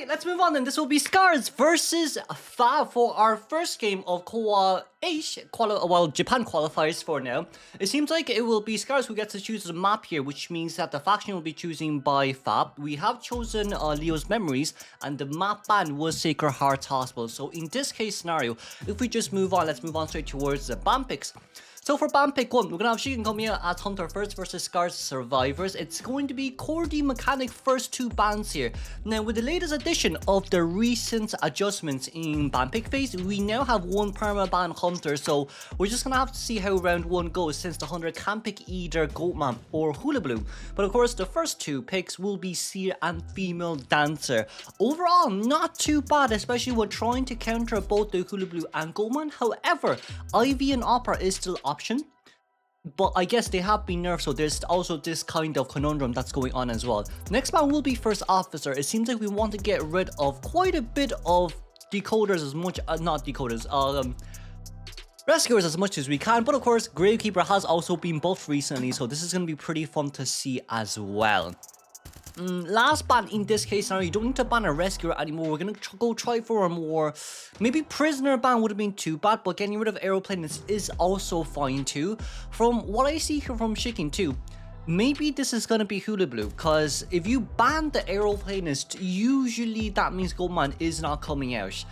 let's move on then. This will be Scarz versus Fab for our first game of COA VIII, Japan Qualifiers for now. It seems like it will be Scarz who gets to choose the map here, which means that the faction will be choosing by Fab. We have chosen Leo's Memories, and the map ban was Sacred Hearts Hospital. So in this case scenario, if we just move on, let's move on straight towards the ban picks. So for ban pick 1, we're going to have Shikin come here as Hunter first versus Scarz Survivors. It's going to be Core D Mechanic first 2 bans here. Now with the latest addition of the recent adjustments in ban pick phase, we now have 1 perma ban Hunter. So we're just going to have to see how round 1 goes, since the Hunter can pick either Goatman or Hula Blue. But of course the first 2 picks will be Seer and Female Dancer. Overall not too bad, especially when trying to counter both the Hula Blue and Goatman. However, Ivy and Opera is still option, but I guess they have been nerfed, so there's also this kind of conundrum that's going on as well. Next ban will be First Officer. It seems like we want to get rid of quite a bit of decoders as much, not decoders, rescuers as much as we can, but of course Gravekeeper has also been buffed recently, so this is going to be pretty fun to see as well. Last ban in this case now, you don't need to ban a rescuer anymore. We're gonna go try for a more, maybe prisoner ban would have been too bad, but getting rid of aeroplanes is also fine too. From what I see here from Shikin too, maybe this is gonna be Hula Blue, because if you ban the aeroplanist, usually that means Goldman is not coming out.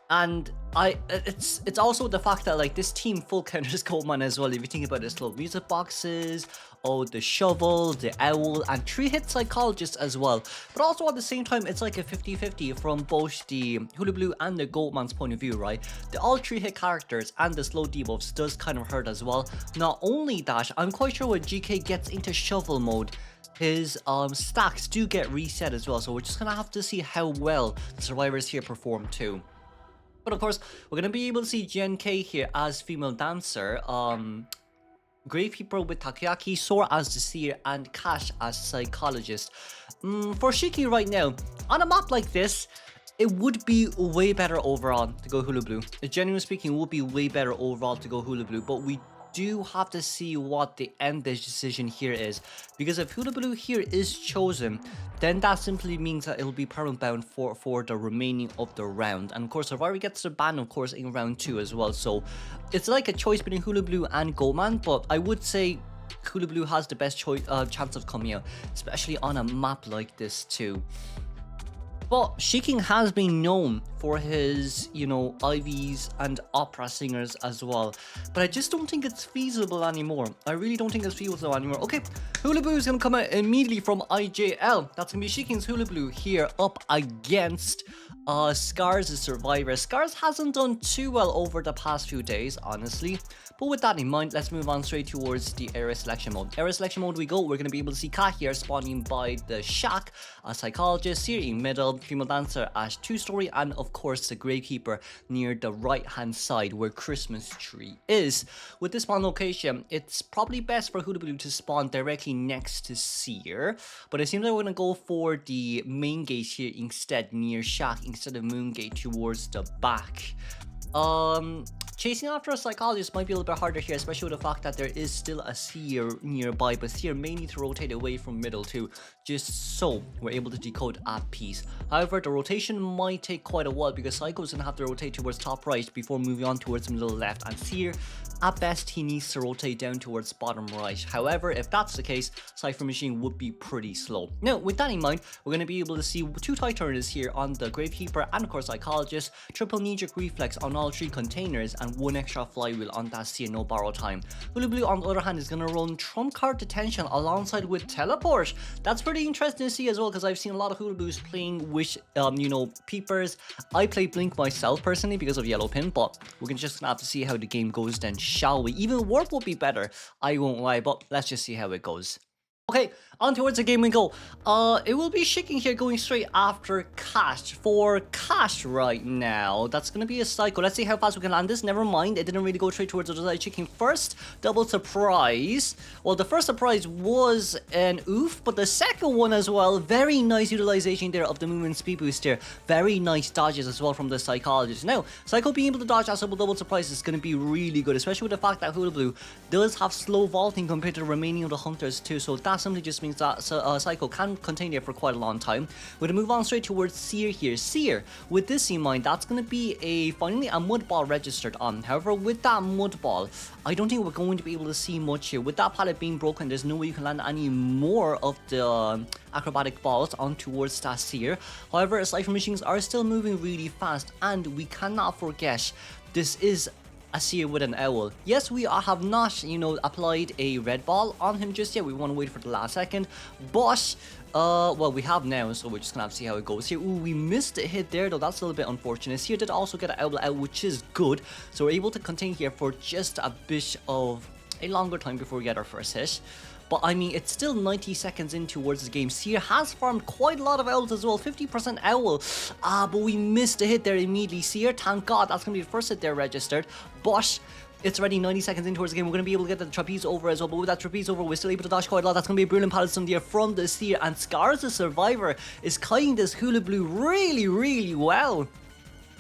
And it's also the fact that like this team full counters Goatman as well. If you think about it, slow music boxes, oh, the shovel, the owl, and 3-hit psychologist as well. But also at the same time, it's like a 50-50 from both the Hula Blue and the Goatman's point of view, right? The all 3-hit characters and the slow debuffs does kind of hurt as well. Not only that, I'm quite sure when GK gets into shovel mode, his stacks do get reset as well. So we're just gonna have to see how well the survivors here perform too. But of course, we're going to be able to see GNK here as Female Dancer, Gravekeeper with Takoyaki, Sora as the Seer, and Cash as Psychologist. For Shiki right now, on a map like this, it would be way better overall to go Hula Blue. Genuinely speaking, it would be way better overall to go Hula Blue, but we do have to see what the end decision here is, because if Hula Blue here is chosen, then that simply means that it'll be permanent bound for the remaining of the round. And of course Survivor gets the ban of course in round 2 as well, so it's like a choice between Hula Blue and Goatman, but I would say Hula Blue has the best chance of coming out, especially on a map like this too. But Shiking has been known for his, you know, IVs and opera singers as well. But I just don't think it's feasible anymore. I really don't think it's feasible anymore. Okay, Hula Blue is going to come out immediately from IJL. That's going to be Shiking's Hula Blue here up against Scarz Survivor. Scarz hasn't done too well over the past few days, honestly. But with that in mind, let's move on straight towards the area selection mode. Area selection mode we go. We're going to be able to see Kat here spawning by the shack, a psychologist, Seer in middle, Female Dancer as 2-story, and of course the Gravekeeper near the right hand side where Christmas tree is. With this spawn location, it's probably best for Hula Blue to spawn directly next to Seer, but it seems like we're going to go for the main gate here instead, near shack, instead of moon gate towards the back. Chasing after a psychologist might be a little bit harder here, especially with the fact that there is still a Seer nearby, but Seer may need to rotate away from middle too, just so we're able to decode at peace. However, the rotation might take quite a while because Psycho's gonna have to rotate towards top right before moving on towards middle left, and Seer, at best, he needs to rotate down towards bottom right. However, if that's the case, Cypher Machine would be pretty slow. Now, with that in mind, we're going to be able to see 2 TIE turners here on the Gravekeeper and of course Psychologist, triple knee-jerk reflex on all 3 containers, and 1 extra flywheel on that Seer, no borrow time. Hula Blue, on the other hand, is going to run Trump Card Detention alongside with Teleport. That's pretty interesting to see as well, because I've seen a lot of Hula Blues playing with, you know, peepers. I play Blink myself personally because of Yellow Pin, but we're just going to have to see how the game goes then, shall we? Even Warp will be better, I won't lie, but let's just see how it goes. Okay, on towards the game we go. It will be Shiking here going straight after Cash. For Cash right now, that's going to be a Psycho. Let's see how fast we can land this. Never mind, it didn't really go straight towards the other side. Shiking first, double surprise. Well, the first surprise was an oof, but the second one as well, very nice utilization there of the movement speed boost here. Very nice dodges as well from the Psychologist. Now, Psycho being able to dodge that double surprise is going to be really good, especially with the fact that Hula Blue does have slow vaulting compared to the remaining of the Hunters too, so that that simply just means that Psycho can contain there for quite a long time. We're going to move on straight towards Seer here. Seer, with this in mind, that's going to be finally a mud ball registered on. However, with that mud ball, I don't think we're going to be able to see much here. With that pallet being broken, there's no way you can land any more of the acrobatic balls on towards that Seer. However, Cypher machines are still moving really fast, and we cannot forget this is a Seer with an owl. Yes, we have not, applied a red ball on him just yet. We want to wait for the last second, but well, we have now, so we're just gonna have to see how it goes here. Ooh, we missed a hit there though. That's a little bit unfortunate. Seer did also get an owl out, which is good, so we're able to contain here for just a bit of a longer time before we get our first hit. But I mean, it's still 90 seconds in towards the game. Seer has farmed quite a lot of owls as well, 50% owl. But we missed a hit there immediately. Seer, thank God, that's going to be the first hit there registered. But it's already 90 seconds in towards the game. We're going to be able to get the trapeze over as well. But with that trapeze over, we're still able to dodge quite a lot. That's going to be a brilliant pallet there from the Seer. And Scarz, the survivor, is kiting this hula blue really, really well.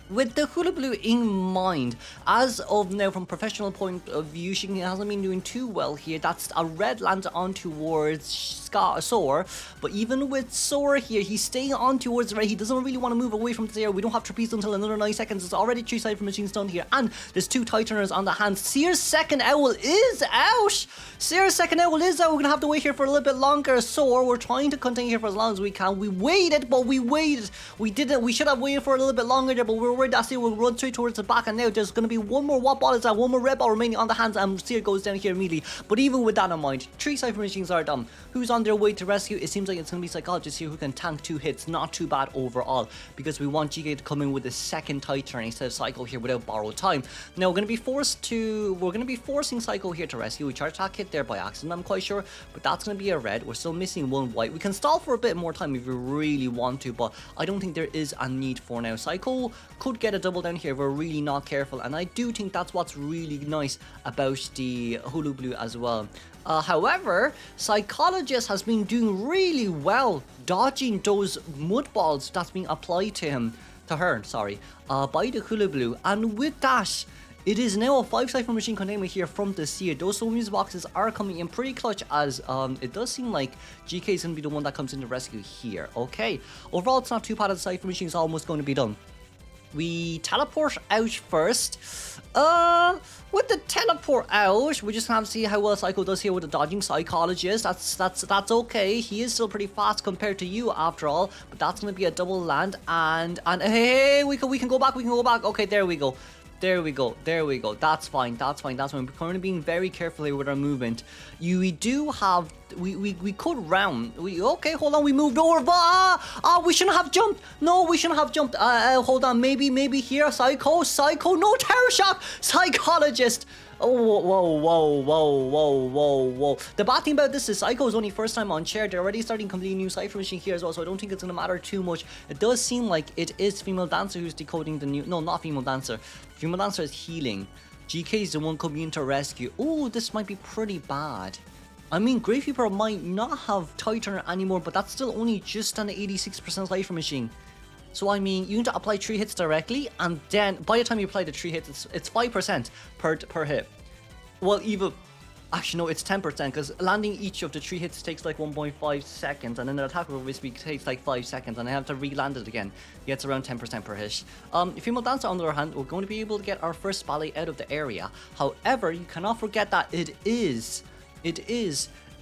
With the hula blue in mind, as of now, from professional point of view, she hasn't been doing too well here. That's a red land on towards Soar, but even with Soar here, he's staying on towards the red. He doesn't really want to move away from the air. We don't have trapeze until another 9 seconds. It's already 3 Cypher machines done here, and there's 2 Titaners on the hand. Seer's second owl is out. Seer's second owl is out. We're gonna have to wait here for a little bit longer. Soar, we're trying to contain here for as long as we can. We waited, but we waited. We didn't. We should have waited for a little bit longer there, but we're worried that Seer will run straight towards the back, and now there's going to be one more what ball is that? One more red ball remaining on the hands, and Seer goes down here immediately. But even with that in mind, 3 Cypher machines are done. Who's on their way to rescue? It seems like it's going to be Psychologist here who can tank 2 hits. Not too bad overall, because we want GK to come in with the second Titan instead of Psycho here without borrowed time. Now we're going to be forcing Psycho here to rescue. We charged that hit there by accident, I'm quite sure, but that's going to be a red. We're still missing 1 white. We can stall for a bit more time if we really want to, but I don't think there is a need for now. Psycho could get a double down here if we're really not careful, and I do think that's what's really nice about the hula blue as well. However, Psychologist has been doing really well dodging those mud balls that's being applied to her, by the hula blue, and with that, it is now a 5 Cypher machine containment here from the Seer. Those Somi's boxes are coming in pretty clutch, as it does seem like GK is going to be the one that comes in to rescue here. Okay, overall it's not too bad. The Cypher machine is almost going to be done. We teleport out first. With the teleport out, we're just gonna have to see how well Psycho does here with the dodging Psychologist. That's okay. He is still pretty fast compared to you after all, but that's gonna be a double land, and hey, we can go back. Okay, there we go. That's fine. We're currently being very careful here with our movement. We could round. Okay, hold on. We moved over. We shouldn't have jumped. No, we shouldn't have jumped. Hold on. Maybe here. Psycho. No, Terror Shock. Psychologist. Oh, whoa. The bad thing about this is Psycho's only first time on chair. They're already starting completely new Cypher machine here as well, so I don't think it's going to matter too much. It does seem like it is Female Dancer who's decoding the new... No, not Female Dancer. Female Dancer is healing. GK is the one coming in to rescue. Oh, this might be pretty bad. I mean, Gravekeeper might not have Titan anymore, but that's still only just an 86% Cypher machine. So I mean, you need to apply 3 hits directly, and then by the time you apply the 3 hits, it's 5% per hit. Well, even... Actually, no, it's 10%, because landing each of the 3 hits takes like 1.5 seconds, and then the attack over speed takes like 5 seconds, and I have to re-land it again. Yeah, it's around 10% per hit. Female Dancer, on the other hand, we're going to be able to get our first ballet out of the area. However, you cannot forget that it is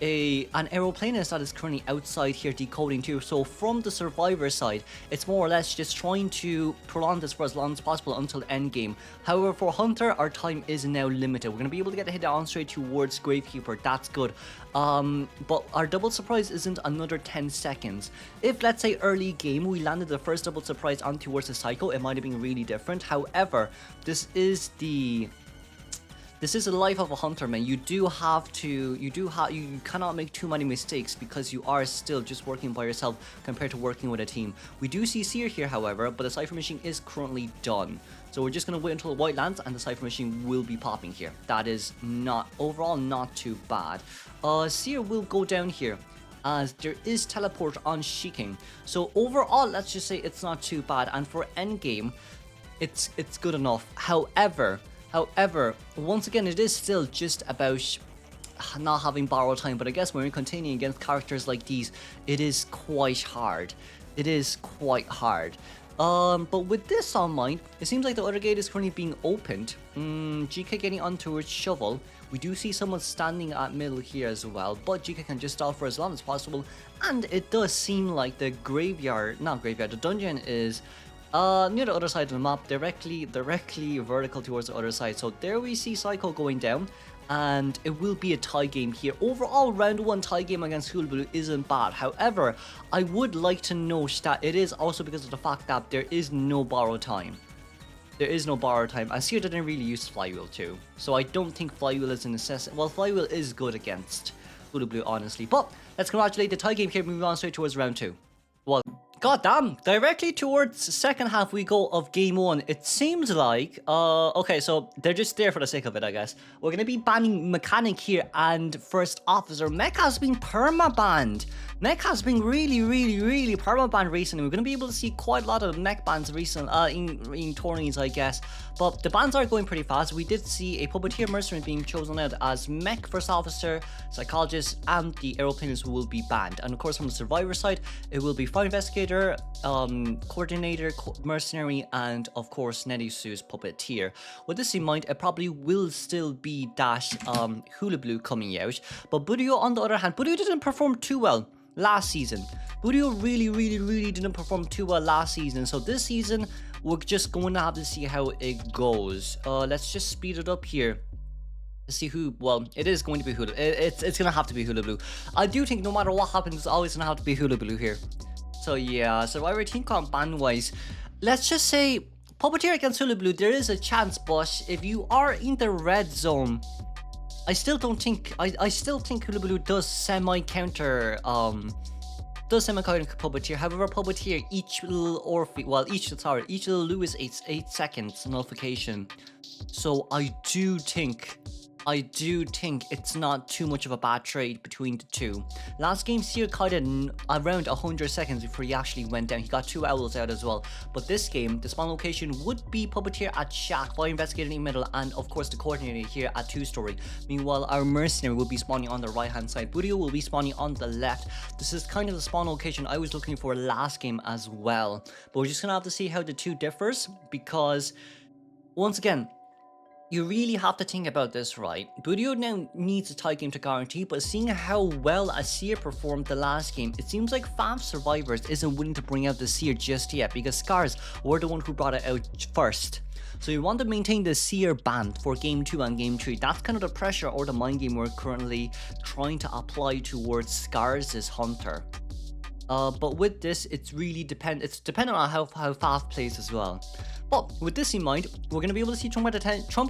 an aeroplanist that is currently outside here decoding too. So from the survivor side, it's more or less just trying to prolong this for as long as possible until end game. However, for Hunter, our time is now limited. We're going to be able to get a hit on straight towards Gravekeeper. That's good. But our double surprise isn't another 10 seconds. If, let's say, early game, we landed the first double surprise on towards the Psycho, it might have been really different. However, this is the life of a hunter, man. You cannot make too many mistakes because you are still just working by yourself compared to working with a team. We do see Seer here, however, but the Cypher machine is currently done. So we're just going to wait until the white lands and the Cypher machine will be popping here. That is overall not too bad. Seer will go down here, as there is teleport on Shiking. So overall, let's just say it's not too bad, and for endgame, it's good enough. However, once again, it is still just about not having borrow time, but I guess when you're containing against characters like these, it is quite hard. It is quite hard. But with this on mind, it seems like the other gate is currently being opened. GK getting onto its shovel. We do see someone standing at middle here as well, but GK can just stall for as long as possible. And it does seem like the the dungeon is near the other side of the map, directly vertical towards the other side. So there we see Psycho going down, and it will be a tie game here. Overall, round 1 tie game against Hula Blue isn't bad. However, I would like to note that it is also because of the fact that there is no borrow time. There is no borrow time. I see didn't really use Flywheel too, so I don't think Flywheel is a necessity. Well, Flywheel is good against Hula Blue, honestly. But let's congratulate the tie game here, moving on straight towards round 2. Well, goddamn, directly towards the second half we go of game 1. It seems like, okay, so they're just there for the sake of it, I guess. We're going to be banning Mechanic here and First Officer. Mech has been perma-banned. Mech has been really perma-banned recently. We're going to be able to see quite a lot of mech bans in tourneys, I guess. But the bans are going pretty fast. We did see a Puppeteer Mercenary being chosen out as Mech, First Officer, Psychologist, and the Aeroplaners will be banned. And of course, from the Survivor side, it will be Fire Investigator, Coordinator, Mercenary, and of course, Netisu's Puppeteer. With this in mind, it probably will still be that Hula Blue coming out. But Budio, on the other hand, Budio didn't perform too well last season. Budio really didn't perform too well last season. So this season, we're just going to have to see how it goes. Let's just speed it up here. See who, well, it is going to be Hula. It's gonna have to be Hula Blue. I do think no matter what happens, it's always gonna have to be Hula Blue here. So yeah, Survivor team comp ban wise, let's just say Puppeteer against Hula Blue, there is a chance, but if you are in the red zone, I still think Hula Blue does semi-counter Puppeteer. However, Puppeteer, each little Lou is 8 seconds nullification. So I do think it's not too much of a bad trade between the two. Last game, Seer caught it around 100 seconds before he actually went down. He got 2 owls out as well. But this game, the spawn location would be Puppeteer at Shack, Fire Investigator in the middle, and of course the Coordinator here at 2-story. Meanwhile, our Mercenary will be spawning on the right hand side. Budio will be spawning on the left. This is kind of the spawn location I was looking for last game as well. But we're just gonna have to see how the two differs, because once again, you really have to think about this, right? Budio now needs a tie game to guarantee, but seeing how well a Seer performed the last game, it seems like FAF Survivors isn't willing to bring out the Seer just yet, because Scarz were the one who brought it out first. So you want to maintain the Seer ban for game 2 and game 3. That's kind of the pressure or the mind game we're currently trying to apply towards Scarz's Hunter. But with this, it's dependent on how FAF plays as well. But with this in mind, we're going to be able to see trump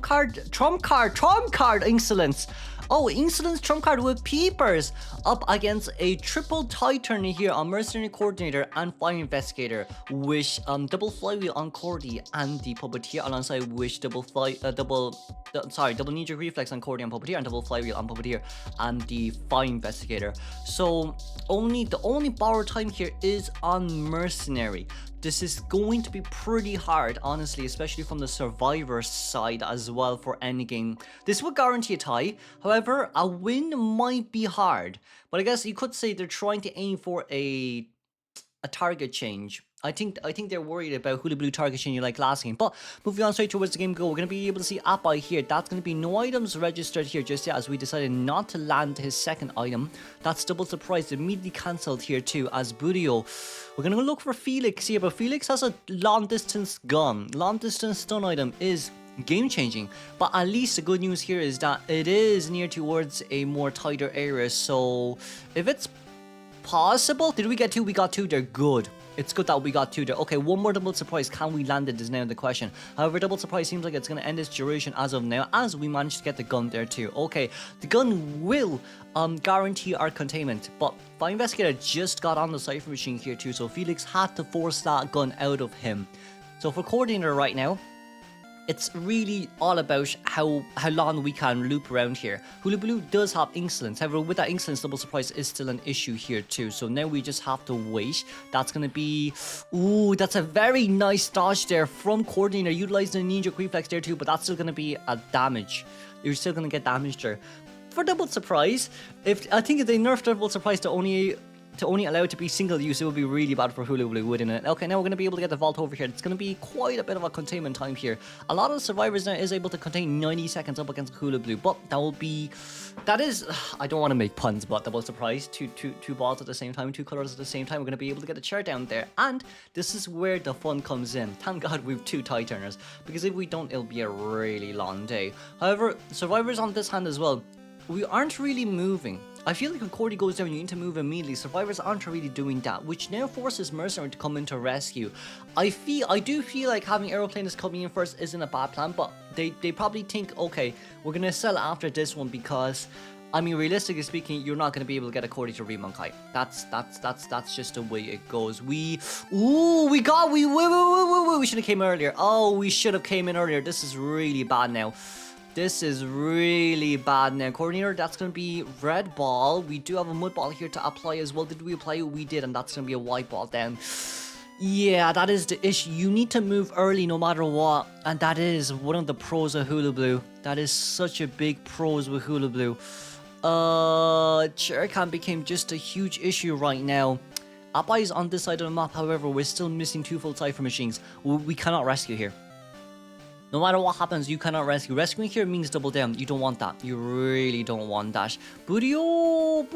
card Insolence. Oh, Insolence trump card with Peepers up against a triple Titan here on Mercenary, Coordinator, and Fire Investigator, with double Flywheel on Cordy and the Puppeteer, alongside which double knee-jerk reflex on Cordy and Puppeteer, and double Flywheel on Puppeteer and the Fire Investigator. So the only borrow time here is on Mercenary. This is going to be pretty hard, honestly, especially from the Survivor side as well for endgame. This would guarantee a tie. However, a win might be hard. But I guess you could say they're trying to aim for a target change. I think they're worried about Hula Blue target changing like last game. But moving on straight towards the game go, we're going to be able to see Appai here. That's going to be no items registered here just yet, as we decided not to land his second item. That's double surprise, immediately cancelled here too, as Budio. We're going to look for Felix here, but Felix has a long distance gun. Long distance stun item is game changing, but at least the good news here is that it is near towards a more tighter area. So if it's possible, did we get 2? We got 2. They're good. It's good that we got 2 there. Okay, one more double surprise. Can we land it is now the question. However, double surprise seems like it's going to end its duration as of now, as we managed to get the gun there too. Okay, the gun will guarantee our containment, but Fire Investigator just got on the Cypher machine here too, so Felix had to force that gun out of him. So for Coordinator right now, it's really all about how long we can loop around here. Hula Blue does have Insolence. However, with that Insolence, double surprise is still an issue here too. So now we just have to wait. That's going to be... Ooh, that's a very nice dodge there from Coordinator. Utilizing the Ninja Reflex there too, but that's still going to be a damage. You're still going to get damage there. for double surprise, I think if they nerf double surprise to only allow it to be single use, it would be really bad for Hulu Blue, wouldn't it? Okay, now we're going to be able to get the vault over here. It's going to be quite a bit of a containment time here. A lot of the survivors now is able to contain 90 seconds up against Hulu Blue, but that is, I don't want to make puns, but double surprise, two balls at the same time, two colors at the same time. We're going to be able to get a chair down there, and this is where the fun comes in. Thank God we have 2 tie turners, because if we don't, it'll be a really long day. However, survivors on this hand as well, we aren't really moving. I feel like when Cordy goes down, you need to move immediately. Survivors aren't really doing that, which now forces Mercenary to come in to rescue. I do feel like having aeroplanes coming in first isn't a bad plan, but they probably think, okay, we're gonna sell after this one because, I mean, realistically speaking, you're not gonna be able to get a Cordy to Remonkai. That's just the way it goes. We should have came earlier. Oh, we should have came in earlier. This is really bad now. This is really bad now. Coordinator, that's going to be red ball. We do have a mud ball here to apply as well. Did we apply it? We did, and that's going to be a white ball then. Yeah, that is the issue. You need to move early no matter what, and that is one of the pros of Hulu Blue. That is such a big pros with Hulu Blue. Chair cam became just a huge issue right now. Appa is on this side of the map, however, we're still missing 2 full cipher machines. We cannot rescue here. No matter what happens, you cannot rescue. Rescuing here means double down. You don't want that. You really don't want that. Budio,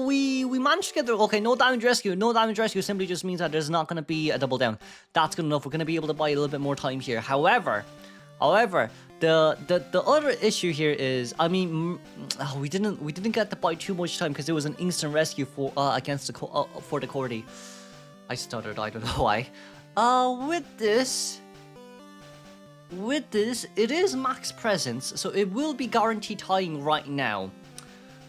we managed to get there. Okay, no damage rescue. No damage rescue simply just means that there's not going to be a double down. That's good enough. We're going to be able to buy a little bit more time here. However, the other issue here is, I mean, we didn't get to buy too much time because there was an instant rescue for against the for the Cordy. I stuttered. I don't know why. With this, it is max presence, so it will be guaranteed tying right now.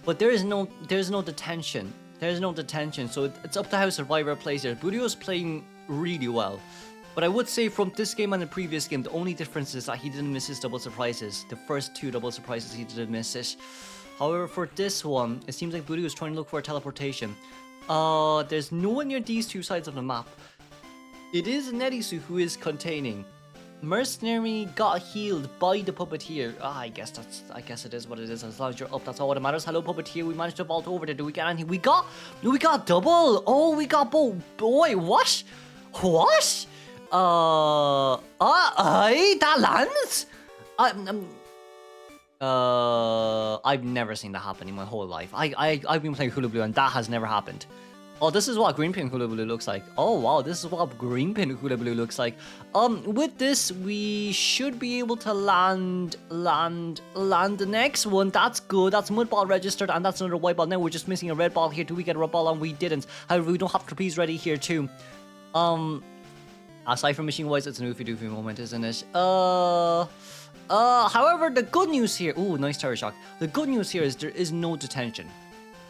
But there's no detention. There's no detention, so it's up to how Survivor plays here. Budio's playing really well. But I would say from this game and the previous game, the only difference is that he didn't miss his double surprises. The first 2 double surprises, he didn't miss it. However, for this one, it seems like Budio is trying to look for a teleportation. There's no one near these 2 sides of the map. It is Nerisu who is containing. Mercenary got healed by the puppeteer. I guess it is what it is. As long as you're up, that's all that matters. Hello, puppeteer. We managed to vault over there. Do we get anything? We got double. Oh, we got both. Boy, what? What? That lands? I've never seen that happen in my whole life. I've been playing Hulu Blue and that has never happened. Oh, this is what green pin Hulu Blue looks like. Oh wow, this is what green pin Hulu Blue looks like. With this, we should be able to land the next one. That's good. That's mud ball registered, and that's another white ball. Now we're just missing a red ball here. Do we get a red ball? And we didn't. However, we don't have trapeze ready here too. Aside from machine wise, it's an oofy doofy moment, isn't it? However, the good news here. Ooh, nice terror shock. The good news here is there is no detention.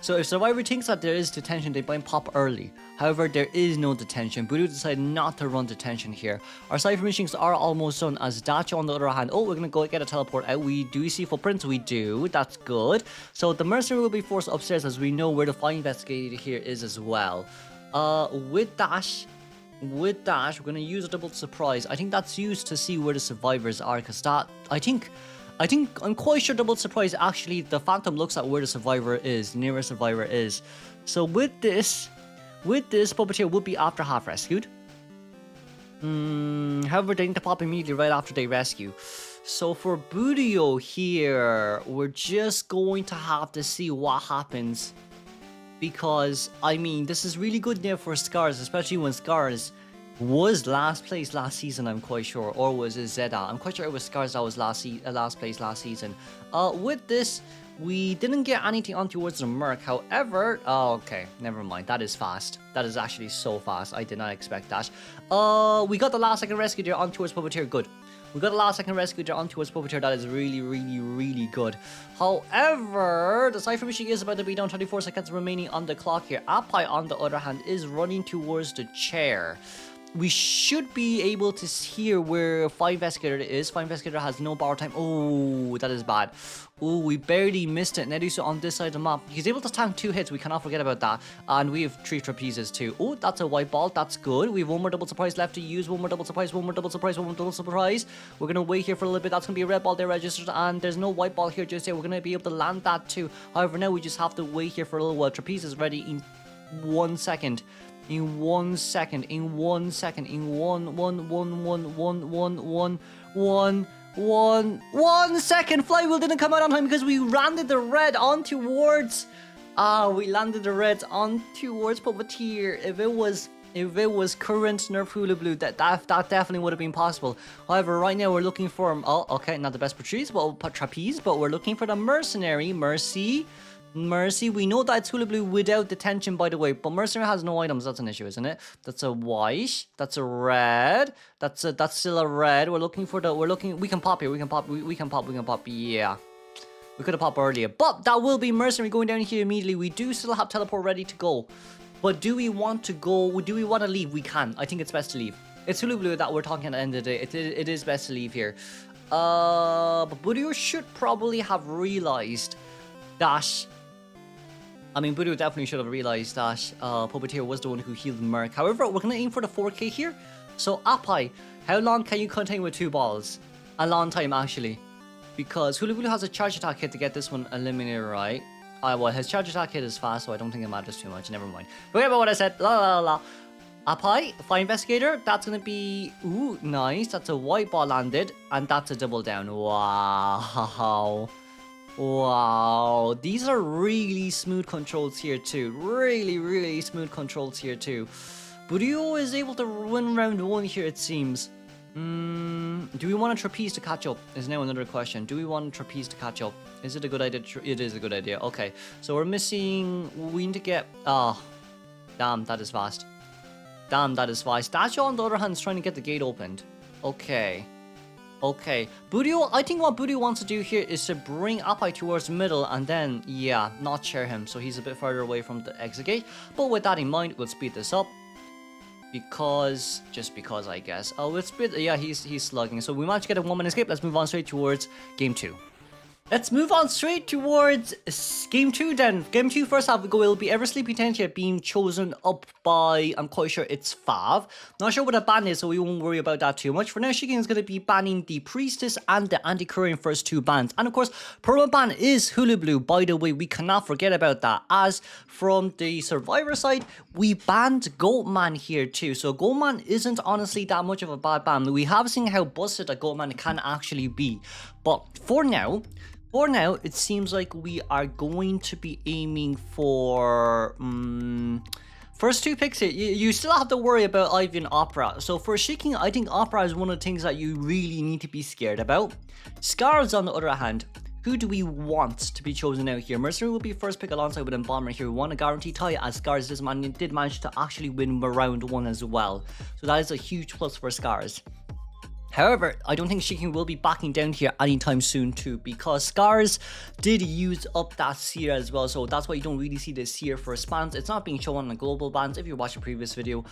So if Survivor thinks that there is detention, they might pop early. However, there is no detention. Budu decided not to run detention here. Our cipher machines are almost done. As Dacho on the other hand, we're gonna go get a teleport out. Do we see footprints? We do. That's good. So the mercenary will be forced upstairs, as we know where the fire investigator here is as well. With that, we're gonna use a double surprise. I think that's used to see where the survivors are, because that I'm quite sure double surprise actually the phantom looks at where the survivor is, nearest survivor is. So with this puppeteer would be after half rescued. However, they need to pop immediately right after they rescue. So for Budio here, we're just going to have to see what happens. Because, I mean, this is really good now for Scarz, especially when Scarz was last place last season, I'm quite sure. Or was it Zeda? I'm quite sure it was Scarz that was last place last season. With this, we didn't get anything on towards the Merc. However, okay, never mind. That is fast. That is actually so fast. I did not expect that. We got the last second rescue there on towards Puppeteer. Good. We got the last second rescue there on towards Puppeteer. That is really, really, really good. However, the Cypher Machine is about to be down. 24 seconds remaining on the clock here. Appai, on the other hand, is running towards the chair. we should be able to hear where Fire Investigator is. Fire Investigator has no borrow time. Oh, that is bad. Oh, we barely missed it. Nedusa on this side of the map. He's able to tank 2 hits. We cannot forget about that. And we have 3 trapezes too. Oh, that's a white ball. That's good. We have 1 more double surprise left to use. 1 more double surprise. 1 more double surprise. 1 more double surprise. We're going to wait here for a little bit. That's going to be a red ball there registered. And there's no white ball here just yet. We're going to be able to land that too. However, now we just have to wait here for a little while. Trapeze is ready in 1 second. In 1 second, in 1 second, in 1 second. Flywheel didn't come out on time because we landed the red on towards. We landed the red on towards Puppeteer. If it was current Nerf Hula Blue, that definitely would have been possible. However, right now we're looking for okay, not the best trapeze, but we're looking for the mercenary. Mercy, we know that it's Hula Blue without detention, by the way, but Mercenary has no items. That's an issue, isn't it? That's a white. That's a red. That's still a red. We can pop here. We can pop. Yeah. We could have popped earlier, but that will be Mercenary going down here immediately. We do still have teleport ready to go, but do we want to go? Do we want to leave? We can. I think it's best to leave. It's Hula Blue that we're talking at the end of the day. It is best to leave here. But Budio should probably have realized that. I mean, Budo definitely should have realized that Puppeteer was the one who healed Merc. However, we're going to aim for the 4K here. So, Apai, how long can you contain with 2 balls? A long time, actually. Because Hula Hula has a charge attack hit to get this one eliminated, right? Well, his charge attack hit is fast, so I don't think it matters too much. Never mind. Forget about what I said. La la la. Apai, Fire Investigator, that's going to be... Ooh, nice. That's a white ball landed. And that's a double down. Wow. Wow, these are really smooth controls here too. Really smooth controls here too. Budio is able to win round 1 here, it seems. Do we want a trapeze to catch up? Is now another question. Do we want a trapeze to catch up? Is it a good idea? It is a good idea. Okay, so we're missing... We need to get... damn, that is fast. Dasho, on the other hand, is trying to get the gate opened. Okay, Budio, I think what Budio wants to do here is to bring Apai towards the middle and then, yeah, not share him. So he's a bit further away from the exit gate. But with that in mind, we'll speed this up. Just because, I guess. We'll speed, yeah, he's slugging. So we managed to get a 1-minute escape. Let's move on straight towards game 2. Let's move on straight towards game 2 then. Game 2, first half, will be Ever Sleepy Tentia being chosen up by, I'm quite sure it's Fav. Not sure what a ban is, so we won't worry about that too much. For now, Shigen is going to be banning the Priestess and the Anti-Courier first 2 bans. And of course, permanent ban is Hula Blue. By the way, we cannot forget about that. As from the Survivor side, we banned Goatman here too. So Goatman isn't honestly that much of a bad ban. We have seen how busted a Goatman can actually be. But for now, it seems like we are going to be aiming for first 2 picks here. You still have to worry about Ivy and Opera. So for Shiking, I think Opera is one of the things that you really need to be scared about. Scarz, on the other hand, who do we want to be chosen out here? Mercenary will be first pick alongside with Bomber here. We want a guarantee tie, as Scarz did manage to actually win round 1 as well. So that is a huge plus for Scarz. However, I don't think Shiking will be backing down here anytime soon too, because Scarz did use up that seer as well, so that's why you don't really see the seer for spans. It's not being shown on the global bans. If you watch the previous video,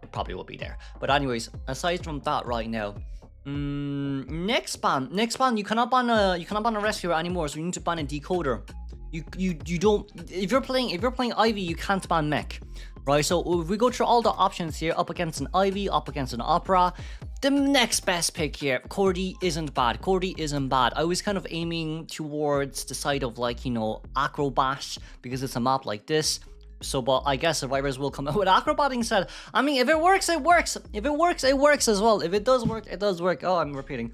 it probably will be there. But anyways, aside from that right now, next ban, you cannot ban a rescuer anymore, so you need to ban a decoder. You don't, if you're playing Ivy, you can't ban mech. Right, so if we go through all the options here, up against an Ivy, up against an Opera, the next best pick here, Cordy isn't bad. I was kind of aiming towards the side of, like, you know, Acrobat, because it's a map like this. So, but I guess Survivors will come out with Acrobat instead. I mean, if it works, it works. If it works, it works as well. If it does work, it does work. Oh, I'm repeating.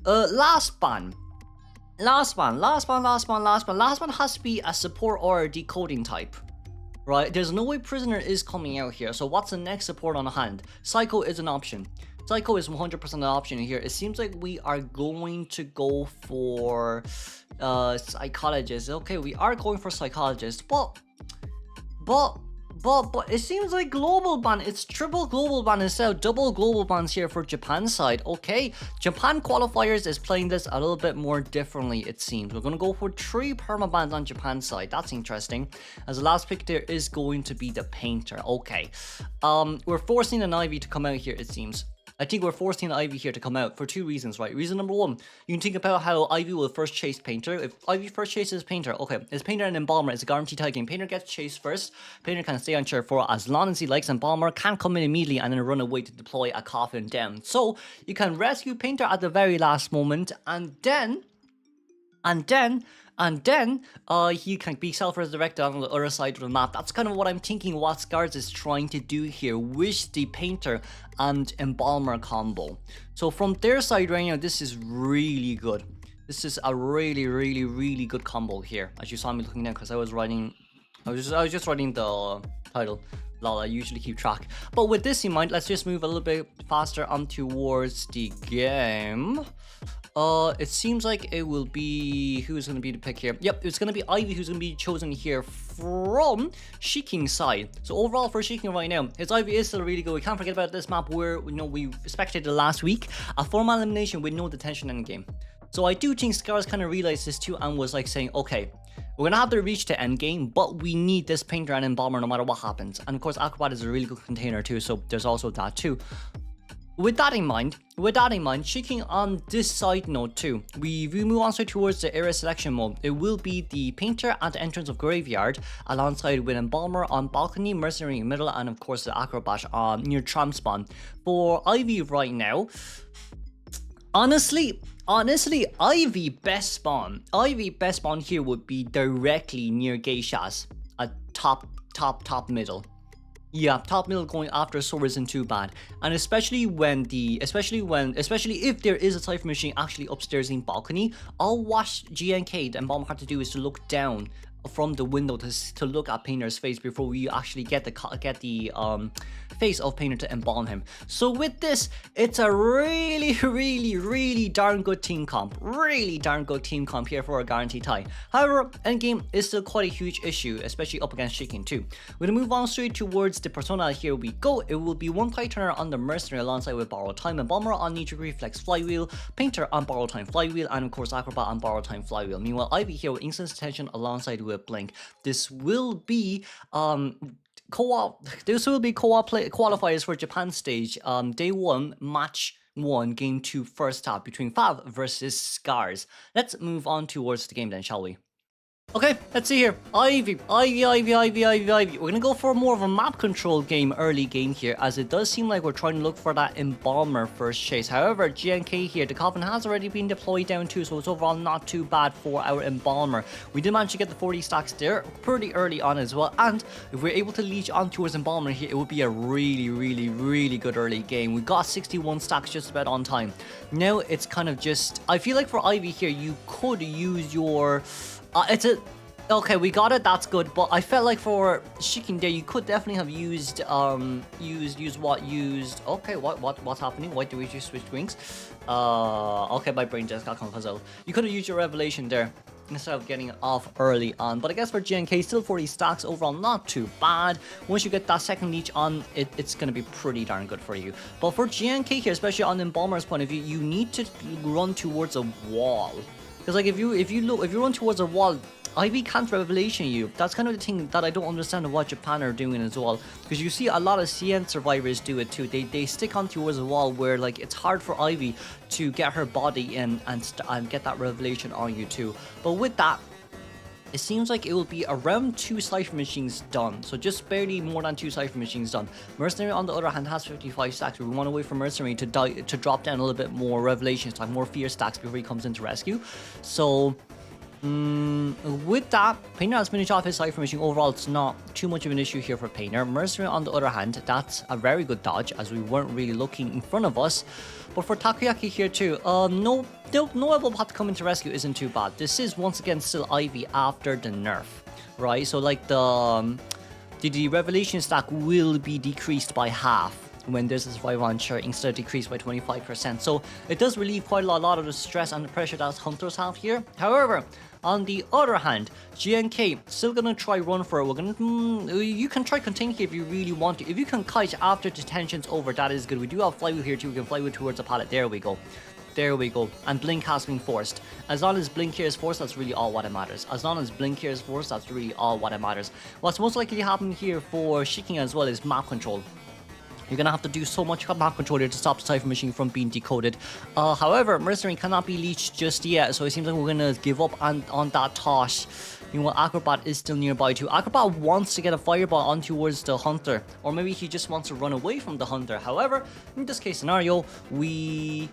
Last ban has to be a support or a decoding type. Right, there's no way Prisoner is coming out here. So what's the next support on hand? Psycho is an option. Psycho is 100% an option here. It seems like we are going to go for Psychologist. Okay, we are going for Psychologist, but But it seems like global ban. It's triple global ban instead of double global bans here for Japan side. Okay, Japan Qualifiers is playing this a little bit more differently, it seems. We're going to go for 3 permabans on Japan side. That's interesting. As the last pick there is going to be the Painter. Okay, we're forcing an Ivy to come out here, it seems. I think we're forcing Ivy here to come out for 2 reasons, right? Reason number 1, you can think about how Ivy will first chase Painter. If Ivy first chases Painter, okay, it's Painter and Embalmer. It's a guaranteed tie game. Painter gets chased first. Painter can stay on chair for as long as he likes. Embalmer can come in immediately and then run away to deploy a coffin down. So you can rescue Painter at the very last moment, and then he can be self-resurrected on the other side of the map. That's kind of what I'm thinking what Scarz is trying to do here with the Painter and Embalmer combo. So from their side right now, this is really good. This is a really good combo here. As you saw me looking down, because I was just writing the title. Lol, I usually keep track. But with this in mind, let's just move a little bit faster on towards the game. It seems like it will be... Who's going to be the pick here? Yep, it's going to be Ivy who's going to be chosen here from Shiking's side. So overall for Shiking right now, his Ivy is still really good. We can't forget about this map where, you know, we spectated last week. A 4-man elimination with no detention in game. So I do think Scarz kind of realized this too and was like saying, okay, we're going to have to reach the end game, but we need this Painter and Embalmer no matter what happens. And of course, Acrobat is a really good container too, so there's also that too. With that in mind, Shiking on this side note too, we move on straight towards the area selection mode. It will be the Painter at the entrance of Graveyard, alongside with Embalmer on Balcony, Mercenary in middle, and of course the Acrobat on near Tram Spawn. For Ivy right now, honestly, Ivy best spawn here would be directly near Geishas, a top middle. Yeah, top middle going after Sora isn't too bad, and especially if there is a Cypher machine actually upstairs in Balcony, all what GNK and Bomb had to do is to look down from the window to look at Painter's face before we actually get the face of Painter to embalm him. So with this, it's a really darn good team comp. Really darn good team comp here for a guaranteed tie. However, endgame is still quite a huge issue, especially up against Shiking too. We're gonna move on straight towards the persona. Here we go. It will be one Kite Turner on the Mercenary alongside with Borrowed Time, and Bomber on Knee-Jerk Reflex Flywheel, Painter on Borrowed Time Flywheel, and of course Acrobat on Borrowed Time Flywheel. Meanwhile, Ivy here with Instant Attention alongside with Blink. This will be qualifiers for Japan stage. Day 1, match 1, game 2, first half between Fav versus Scarz. Let's move on towards the game then, shall we? Okay, let's see here. Ivy. We're gonna go for more of a map control game, early game here, as it does seem like we're trying to look for that Embalmer first chase. However, GNK here, the coffin has already been deployed down too, so it's overall not too bad for our Embalmer. We did manage to get the 40 stacks there pretty early on as well, and if we're able to leech on towards Embalmer here, it would be a really good early game. We got 61 stacks just about on time. Now it's kind of just, I feel like for Ivy here, you could use your... okay, we got it, that's good, but I felt like for Shiking there, you could definitely have used, okay, what's happening? Why do we just switch wings? Okay, my brain just got confused. You could have used your Revelation there, instead of getting it off early on, but I guess for GNK, still 40 stacks, overall not too bad. Once you get that second leech on, it's gonna be pretty darn good for you. But for GNK here, especially on Embalmer's point of view, you need to run towards a wall. Because like if you run towards a wall, Ivy can't Revelation you. That's kind of the thing that I don't understand what Japan are doing as well. Because you see a lot of CN survivors do it too. They stick on towards a wall where like it's hard for Ivy to get her body in and get that Revelation on you too. But with that, it seems like it will be around 2 Cypher machines done. So just barely more than 2 Cypher machines done. Mercenary on the other hand has 55 stacks. We want to wait for Mercenary to drop down a little bit more Revelation stacks, more Fear stacks before he comes into rescue. So with that, Painter has finished off his Cypher machine. Overall, it's not too much of an issue here for Painter. Mercenary on the other hand, that's a very good dodge as we weren't really looking in front of us. But for Takoyaki here too, no Elbow to come into rescue isn't too bad. This is once again still Ivy after the nerf, right? So like the Revelation stack will be decreased by half when there's a survivor on chart instead of decreased by 25%. So it does relieve quite a lot of the stress and the pressure that hunters have here. However, on the other hand, GNK still gonna try run for it. We're gonna you can try contain here if you really want to. If you can kite after detention's over, that is good. We do have flywheel here too. We can flywheel towards the pallet. There we go. There we go. And blink has been forced. As long as blink here is forced, that's really all what it matters. As long as blink here is forced, that's really all what it matters. What's most likely to happen here for Shiking as well is map control. You're gonna have to do so much map control here to stop the Cypher Machine from being decoded. However, Mercenary cannot be leached just yet, so it seems like we're gonna give up on that toss. You know, Acrobat is still nearby too. Acrobat wants to get a fireball on towards the Hunter, or maybe he just wants to run away from the Hunter. However, in this case scenario, we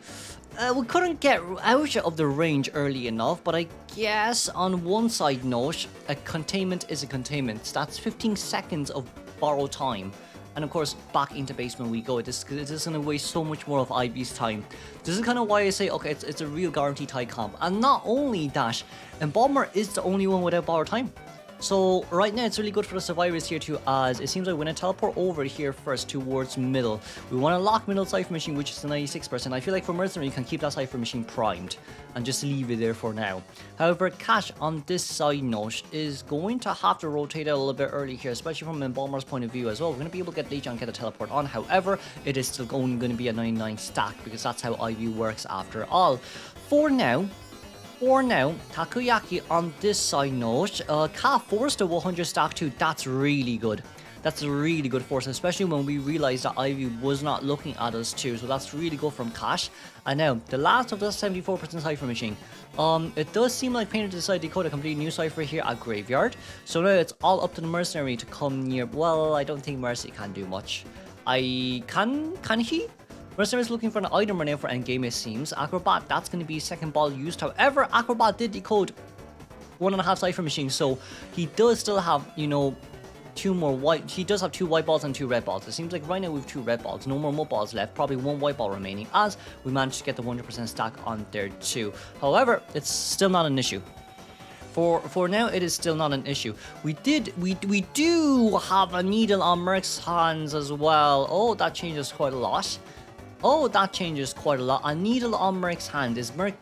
couldn't get out of the range early enough, but I guess on one side note, a containment is a containment. That's 15 seconds of borrowed time. And of course, back into basement we go. This is going to waste so much more of Ivy's time. This is kind of why I say, okay, it's a real guaranteed high comp. And not only that, Embalmer is the only one without borrowed time. So right now it's really good for the survivors here too, as it seems like we're going to teleport over here first towards middle. We want to lock middle Cypher Machine, which is the 96%. I feel like for Mercenary you can keep that Cypher Machine primed and just leave it there for now. However, Cash on this side note is going to have to rotate out a little bit early here, especially from Embalmer's point of view as well. We're going to be able to get Legion and get a teleport on. However, it is still only going to be a 99 stack because that's how Ivy works after all. For now, Takoyaki on this side note, Ka forced a 100 stack too. That's really good. That's a really good force, especially when we realized that Ivy was not looking at us too. So that's really good from Cash. And now, the last of the 74% Cypher Machine. It does seem like Painter decided to decode a completely new Cypher here at Graveyard. So now it's all up to the Mercenary to come near. Well, I don't think Mercy can do much. Can he? Mercenary is looking for an item right now for endgame, it seems. Acrobat, that's going to be second ball used. However, Acrobat did decode 1.5 Cypher Machines, so he does still have, you know, two more white. He does have 2 white balls and 2 red balls. It seems like right now we have 2 red balls, no more mud balls left, probably 1 white ball remaining, as we managed to get the 100% stack on there too. However, it's still not an issue. For now, it is still not an issue. We do have a needle on Merc's hands as well. Oh, that changes quite a lot. A needle on Merc's hand. Is Merc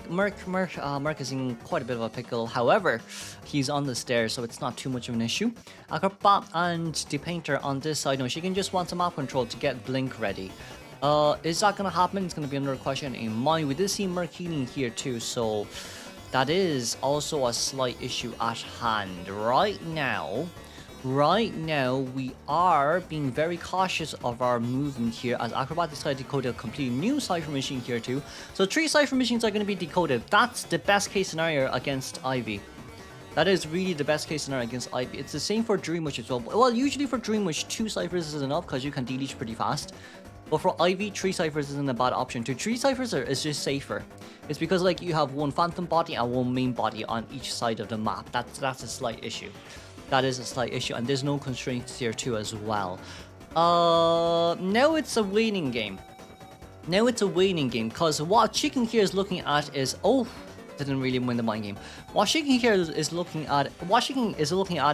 is in quite a bit of a pickle. However, he's on the stairs, so it's not too much of an issue. Acrobat and the Painter on this side, no, she can just want some map control to get Blink ready. Is that gonna happen? It's gonna be another question in mind. We did see Merc healing here too, so that is also a slight issue at hand. Right now, we are being very cautious of our movement here as Acrobat decided to decode a completely new Cypher Machine here too. So 3 Cypher Machines are going to be decoded. That's the best case scenario against Ivy. That is really the best case scenario against Ivy. It's the same for Dream Wish as well. Well, usually for Dream Wish, 2 Cyphers is enough because you can deleach pretty fast. But for Ivy, 3 Cyphers isn't a bad option. 3 Cyphers is just safer. It's because like you have 1 Phantom body and 1 main body on each side of the map. That's a slight issue. That is a slight issue, and there's no constraints here too as well. Now it's a waiting game. Because what Chicken here is looking at is, oh, didn't really win the mind game. What Chicken here is looking at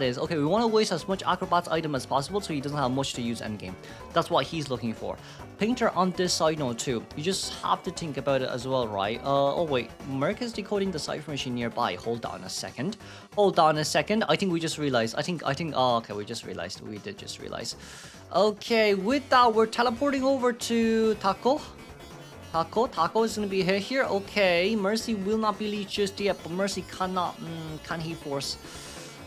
is, okay, we want to waste as much Acrobat's item as possible so he doesn't have much to use endgame. That's what he's looking for. Painter on this side note too. You just have to think about it as well, right? Oh wait, Merc is decoding the Cypher Machine nearby. Hold on a second. I think we just realized. Oh, okay, we did just realize. Okay, with that, we're teleporting over to Taco. Taco is going to be here. Okay, Mercy will not be leached just yet, but Mercy cannot. Can he force?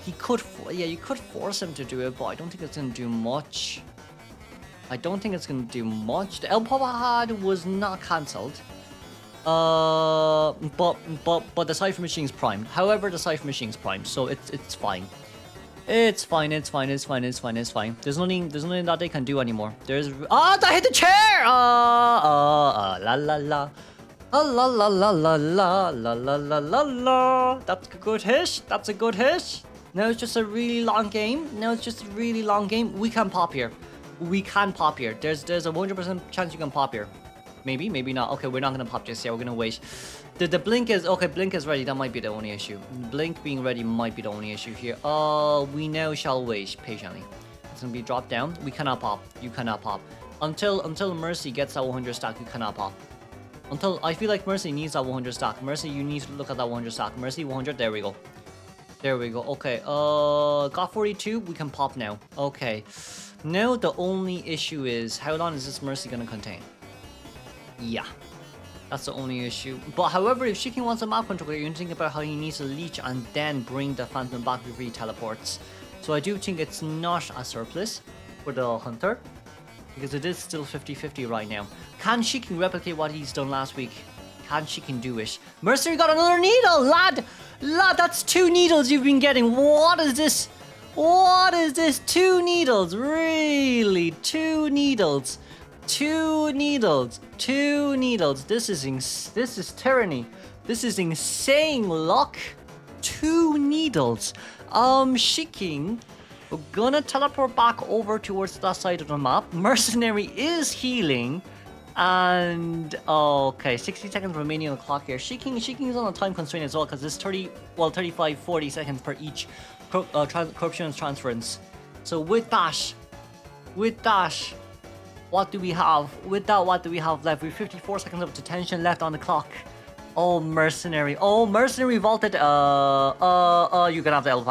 He could. Yeah, you could force him to do it, but I don't think it's going to do much. The El Papa was not cancelled. But the Cypher Machine is primed. However, the Cypher Machine is primed, so it's fine. It's fine. There's nothing that they can do anymore. That hit the chair! La la la. La la la la la la la la la la. That's a good hit. Now it's just a really long game. We can pop here. There's a 100% chance you can pop here. Maybe not. Okay, we're not gonna pop just yet. We're gonna wait. The blink is okay. Blink is ready. That might be the only issue. Blink being ready might be the only issue here. We now shall wait patiently. It's gonna be dropped down. We cannot pop. You cannot pop. Until Mercy gets that 100 stack, you cannot pop. Until I feel like Mercy needs that 100 stack. Mercy, you need to look at that 100 stack. Mercy 100. There we go. There we go. Okay. Got 42. We can pop now. Okay. Now the only issue is how long is this Mercy gonna contain? Yeah. That's the only issue. But however, if Shiking wants a map controller, you can think about how he needs to leech and then bring the Phantom back before he teleports. So I do think it's not a surplus for the Hunter, because it is still 50-50 right now. Can Shiking replicate what he's done last week? Can Shiking do it? Mercenary got another needle, lad! Lad, that's 2 needles you've been getting. What is this? What is this? 2 needles? Really? 2 needles? 2 needles? 2 needles? This is tyranny. This is insane luck. 2 needles. Shiking, we're gonna teleport back over towards that side of the map. Mercenary is healing. And okay, 60 seconds remaining on the clock here. Shiking is on a time constraint as well, because it's 35-40 seconds per each corruption transference. So with that, what do we have? With that, what do we have left? We have 54 seconds of detention left on the clock. Oh, Mercenary. Oh, Mercenary vaulted. You can have the Elf.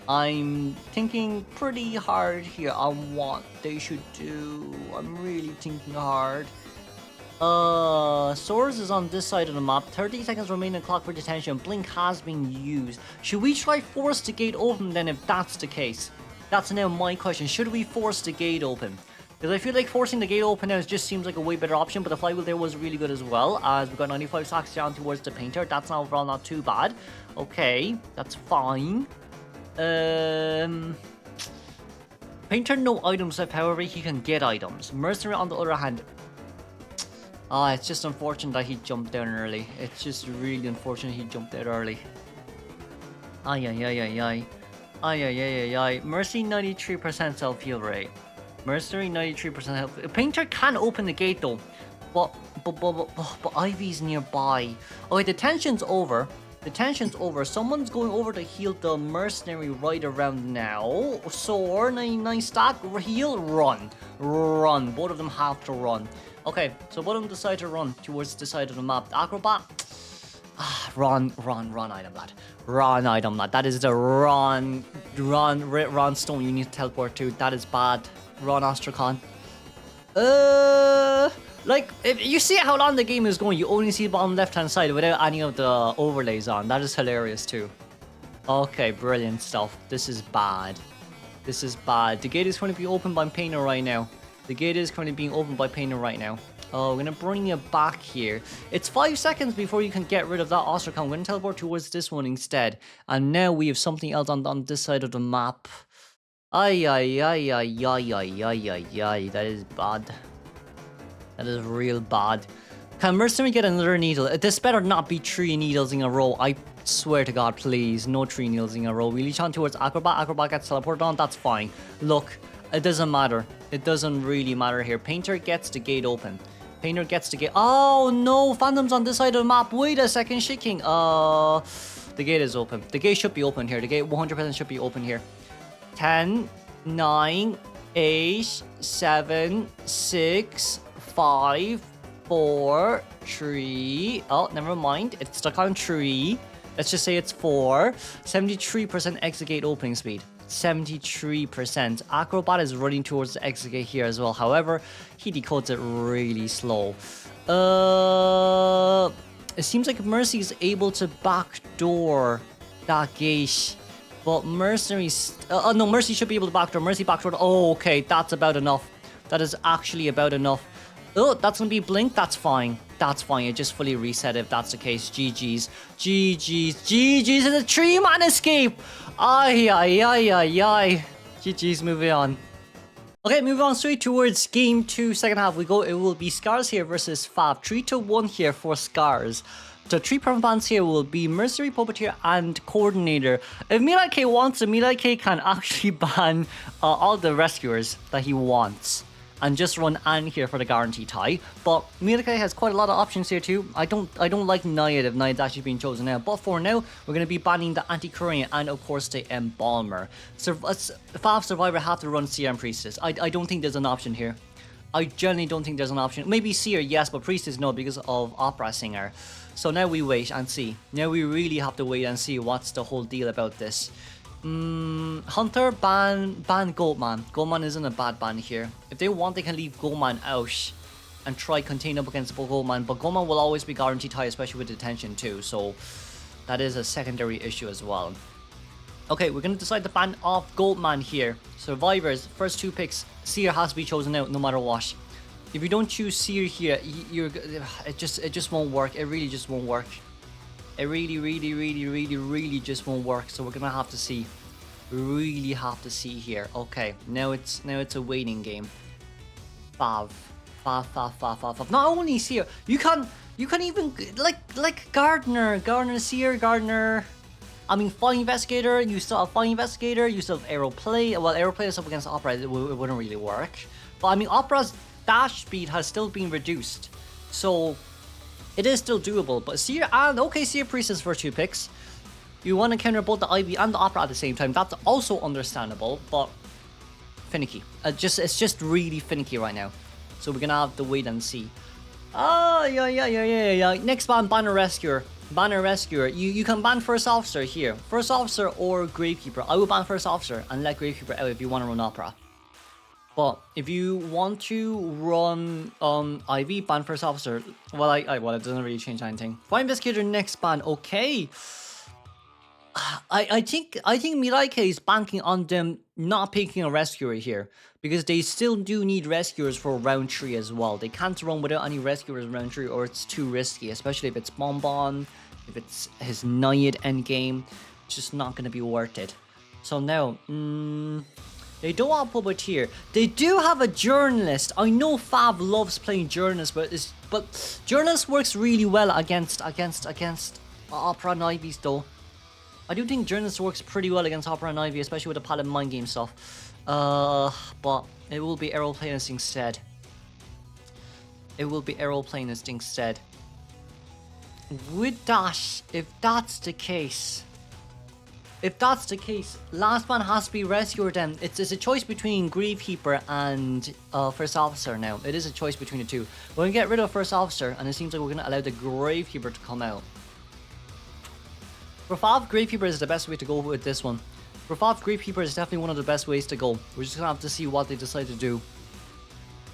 I'm thinking pretty hard here on what they should do. I'm really thinking hard. Swords is on this side of the map. 30 seconds remaining clock for detention. Blink has been used. Should we try force the gate open then if that's the case? That's now my question. Should we force the gate open? Because I feel like forcing the gate open now just seems like a way better option, but the flywheel there was really good as well, as we got 95 stacks down towards the painter. That's not overall not too bad. Okay, that's fine. Painter no items left, however he can get items. Mercenary on the other hand, it's just unfortunate that he jumped down early. It's just really unfortunate he jumped out early. Ay. Mercy 93% self heal rate. Mercenary 93% health. Painter can open the gate though, but Ivy's nearby. Okay, the tension's over. The tension's over. Someone's going over to heal the Mercenary right around now. Sword, 99 stack, heal, run. Both of them have to run. Okay, so both of them decide to run towards the side of the map. The Acrobat, run item lad. Run item lad. That is the run stone you need to teleport to. That is bad. Run Astrakhan. Like, if you see how long the game is going, you only see the bottom left-hand side without any of the overlays on. That is hilarious too. Okay, brilliant stuff. This is bad. This is bad. The gate is going to be opened by Painter right now. The gate is currently being opened by Painter right now. Oh, we're going to bring you back here. It's 5 seconds before you can get rid of that Ostrakhan. We're going to teleport towards this one instead. And now we have something else on this side of the map. Ay. That is bad. That is real bad. Can Mercenary get another needle? This better not be 3 needles in a row. I swear to God, please. No 3 needles in a row. We leech on towards Acrobat. Acrobat gets teleported on. That's fine. Look, it doesn't matter. It doesn't really matter here. Painter gets the gate open. Painter gets the gate. Oh, no. Phantom's on this side of the map. Wait a second, Shiking. The gate is open. The gate should be open here. The gate 100% should be open here. 10, 9, 8, 7, 6, 5, 4, 3. Oh, never mind. It's stuck on 3. Let's just say it's 4. 73% exit gate opening speed. 73%. Acrobat is running towards the exit gate here as well. However, he decodes it really slow. It seems like Mercy is able to backdoor that gate. But Mercenary's... no, Mercy should be able to backdoor. Mercy backdoor. Oh, okay. That's about enough. That is actually about enough. Oh, that's going to be blink. That's fine. That's fine. It just fully reset if that's the case. GG's. It's a 3-man escape. Ay. GG's, moving on. Okay, moving on straight towards game 2, second half. We go. It will be Scarz here versus Fab. 3-1 here for Scarz. The 3 permanent bans here will be Mercenary, Puppeteer, and Coordinator. If Melee K wants, Melee K can actually ban all the rescuers that he wants. and just run Anne here for the guaranteed tie. But Mirake has quite a lot of options here too. I don't like Nayad if Nayad's actually being chosen now. But for now, we're going to be banning the Anti-Korean and of course the Embalmer. Fav Survivor have to run Seer and Priestess. I don't think there's an option here. I generally don't think there's an option. Maybe Seer, yes, but Priestess, no, because of Opera Singer. So now we wait and see. Now we really have to wait and see what's the whole deal about this. Hunter, ban Goldman. Goldman isn't a bad ban here. If they want, they can leave Goldman out and try contain up against Goldman. But Goldman will always be guaranteed high, especially with detention too. So that is a secondary issue as well. Okay, we're going to decide to ban off Goldman here. Survivors, first 2 picks. Seer has to be chosen out no matter what. If you don't choose Seer here, it just won't work. It really just won't work. It really just won't work. So we're gonna have to see. We really have to see here. Okay, now it's a waiting game. Fav. Not only Seer, you can even like Gardner, Seer, Gardner. I mean, Fine Investigator, you still have Fine Investigator, you still have Aeroplay. Well, Aeroplay is up against Opera, it wouldn't really work. But I mean, Opera's dash speed has still been reduced. So, it is still doable. But Seer and, okay, Seer Priestess for 2 picks. You want to counter both the Ivy and the Opera at the same time. That's also understandable, but finicky. It's just really finicky right now. So we're going to have to wait and see. Oh, yeah. Next ban, Banner Rescuer. Banner Rescuer, you can ban First Officer here. First Officer or Gravekeeper. I will ban First Officer and let Gravekeeper out if you want to run Opera. But if you want to run IV, ban First Officer. Well, well, it doesn't really change anything. Fine Investigator next ban. Okay. I think Miraike is banking on them not picking a Rescuer here. Because they still do need Rescuers for round 3 as well. They can't run without any Rescuers in round 3 or it's too risky. Especially if it's Bonbon, if it's his Nayad endgame. It's just not going to be worth it. So now, they don't have Puppeteer. They do have a Journalist. I know Fav loves playing Journalist, but Journalist works really well against Opera and Ivy's though. I do think Journalist works pretty well against Opera and Ivy, especially with the Paladin Mind Game stuff. But it will be Aeroplanist instead. With that, if that's the case, last man has to be Rescuer then. It's a choice between Gravekeeper and First Officer now. It is a choice between the two. We're going to get rid of First Officer, and it seems like we're going to allow the Gravekeeper to come out. For Fav, Gravekeeper is the best way to go with this one. For Fav, Gravekeeper is definitely one of the best ways to go. We're just going to have to see what they decide to do.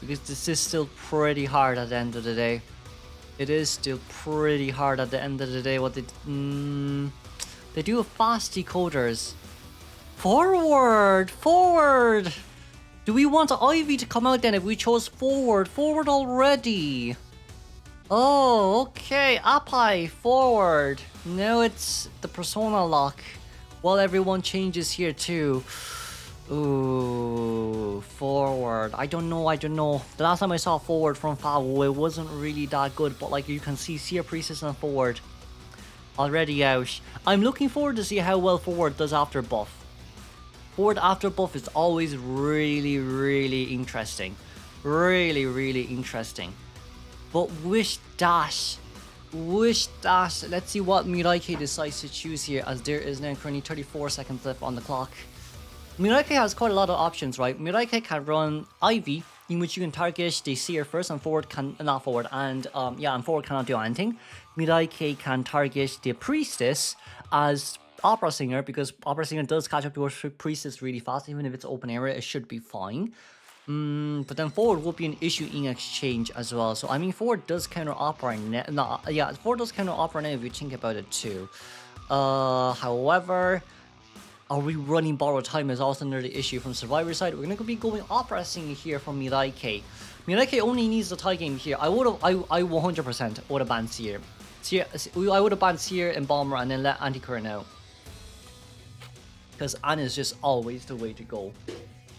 Because this is still pretty hard at the end of the day. It is still pretty hard at the end of the day. What they do have fast decoders. Forward! Do we want Ivy to come out then if we chose forward? Forward already! Oh, okay. Apai, forward. Now it's the persona lock. Well, everyone changes here too. Ooh, forward. I don't know. The last time I saw forward from Favo, it wasn't really that good. But like you can see, Seer Priestess and forward already out. I'm looking forward to see how well forward does after buff. Forward after buff is always really interesting. Really interesting. But wish dash. Let's see what Miraike decides to choose here, as there is now currently 34 seconds left on the clock. Miraike has quite a lot of options, right? Miraike can run Ivy, in which you can target the Seer first, and forward and forward cannot do anything. Miraike can target the Priestess as Opera Singer, because Opera Singer does catch up to her Priestess really fast. Even if it's open area, it should be fine. But then forward will be an issue in exchange as well. So I mean, forward does counter Opera now. Forward does counter Opera now if you think about it too. However, are we running borrowed time is also another issue from Survivor side. We're gonna be going Opera Singer here from Miraike. Miraike only needs the tie game here. I 100% would have banned Seer. I would have banned Seer and Bomber and then let Anti-Current out. Because Anne is just always the way to go.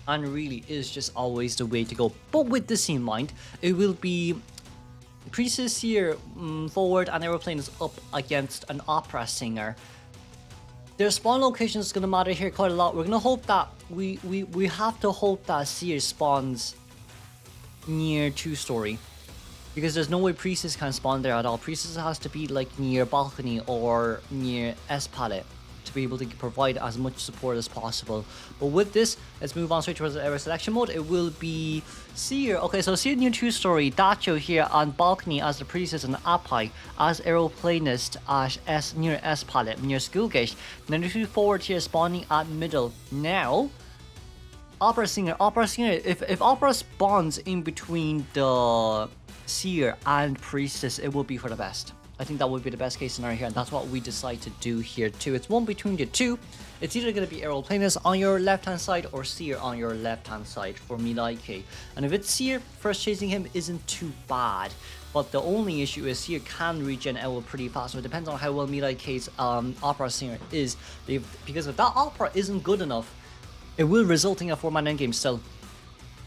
And really is just always the way to go. But with this in mind, it will be Priestess here forward and Aeroplane is up against an Opera Singer. Their spawn location is going to matter here quite a lot. We're going to hope that we have to hope that Seer spawns near 2-story. Because there's no way Priestess can spawn there at all. Priestess has to be like near balcony or near S pallet to be able to provide as much support as possible. But with this, let's move on straight towards the error selection mode. It will be Seer. Okay, so Seer near 2-story, Dacho here on balcony as the Priestess, and Apai as aeroplanist at near S pallet, near school gate. And then the 2 forward here spawning at middle. Now, Opera Singer, if Opera spawns in between the Seer and Priestess, it will be for the best. I think that would be the best case scenario here, and that's what we decide to do here too. It's one between the two. It's either going to be Aeroplanist on your left hand side or Seer on your left hand side for Milaike. And if it's Seer, first chasing him isn't too bad. But the only issue is Seer can regen Owl pretty fast, so it depends on how well Milaike's Opera Singer is. Because if that Opera isn't good enough, it will result in a 4-man endgame still.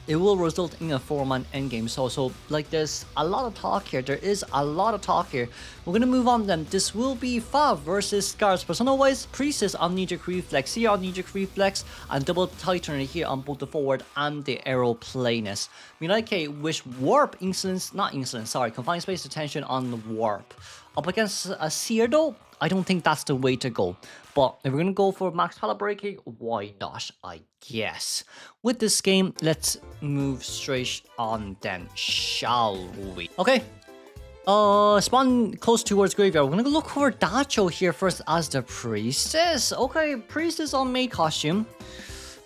It will result in a 4-man endgame. So like there's a lot of talk here. There is a lot of talk here. We're gonna move on then. This will be Fav versus Scarz. Persona-wise, Priestess on knee-jerk reflex, Seer on knee-jerk reflex, and double Titan here on both the forward and the aeroplanist. Milaike wish warp insolence, not insolence, sorry, confined space detention on the warp. Up against a Seer though, I don't think that's the way to go. But if we're going to go for max pallet breaking, why not, I guess. With this game, let's move straight on then, shall we? Okay. Spawn close towards graveyard. We're going to look for Dacho here first as the Priestess. Okay, Priestess on maid costume.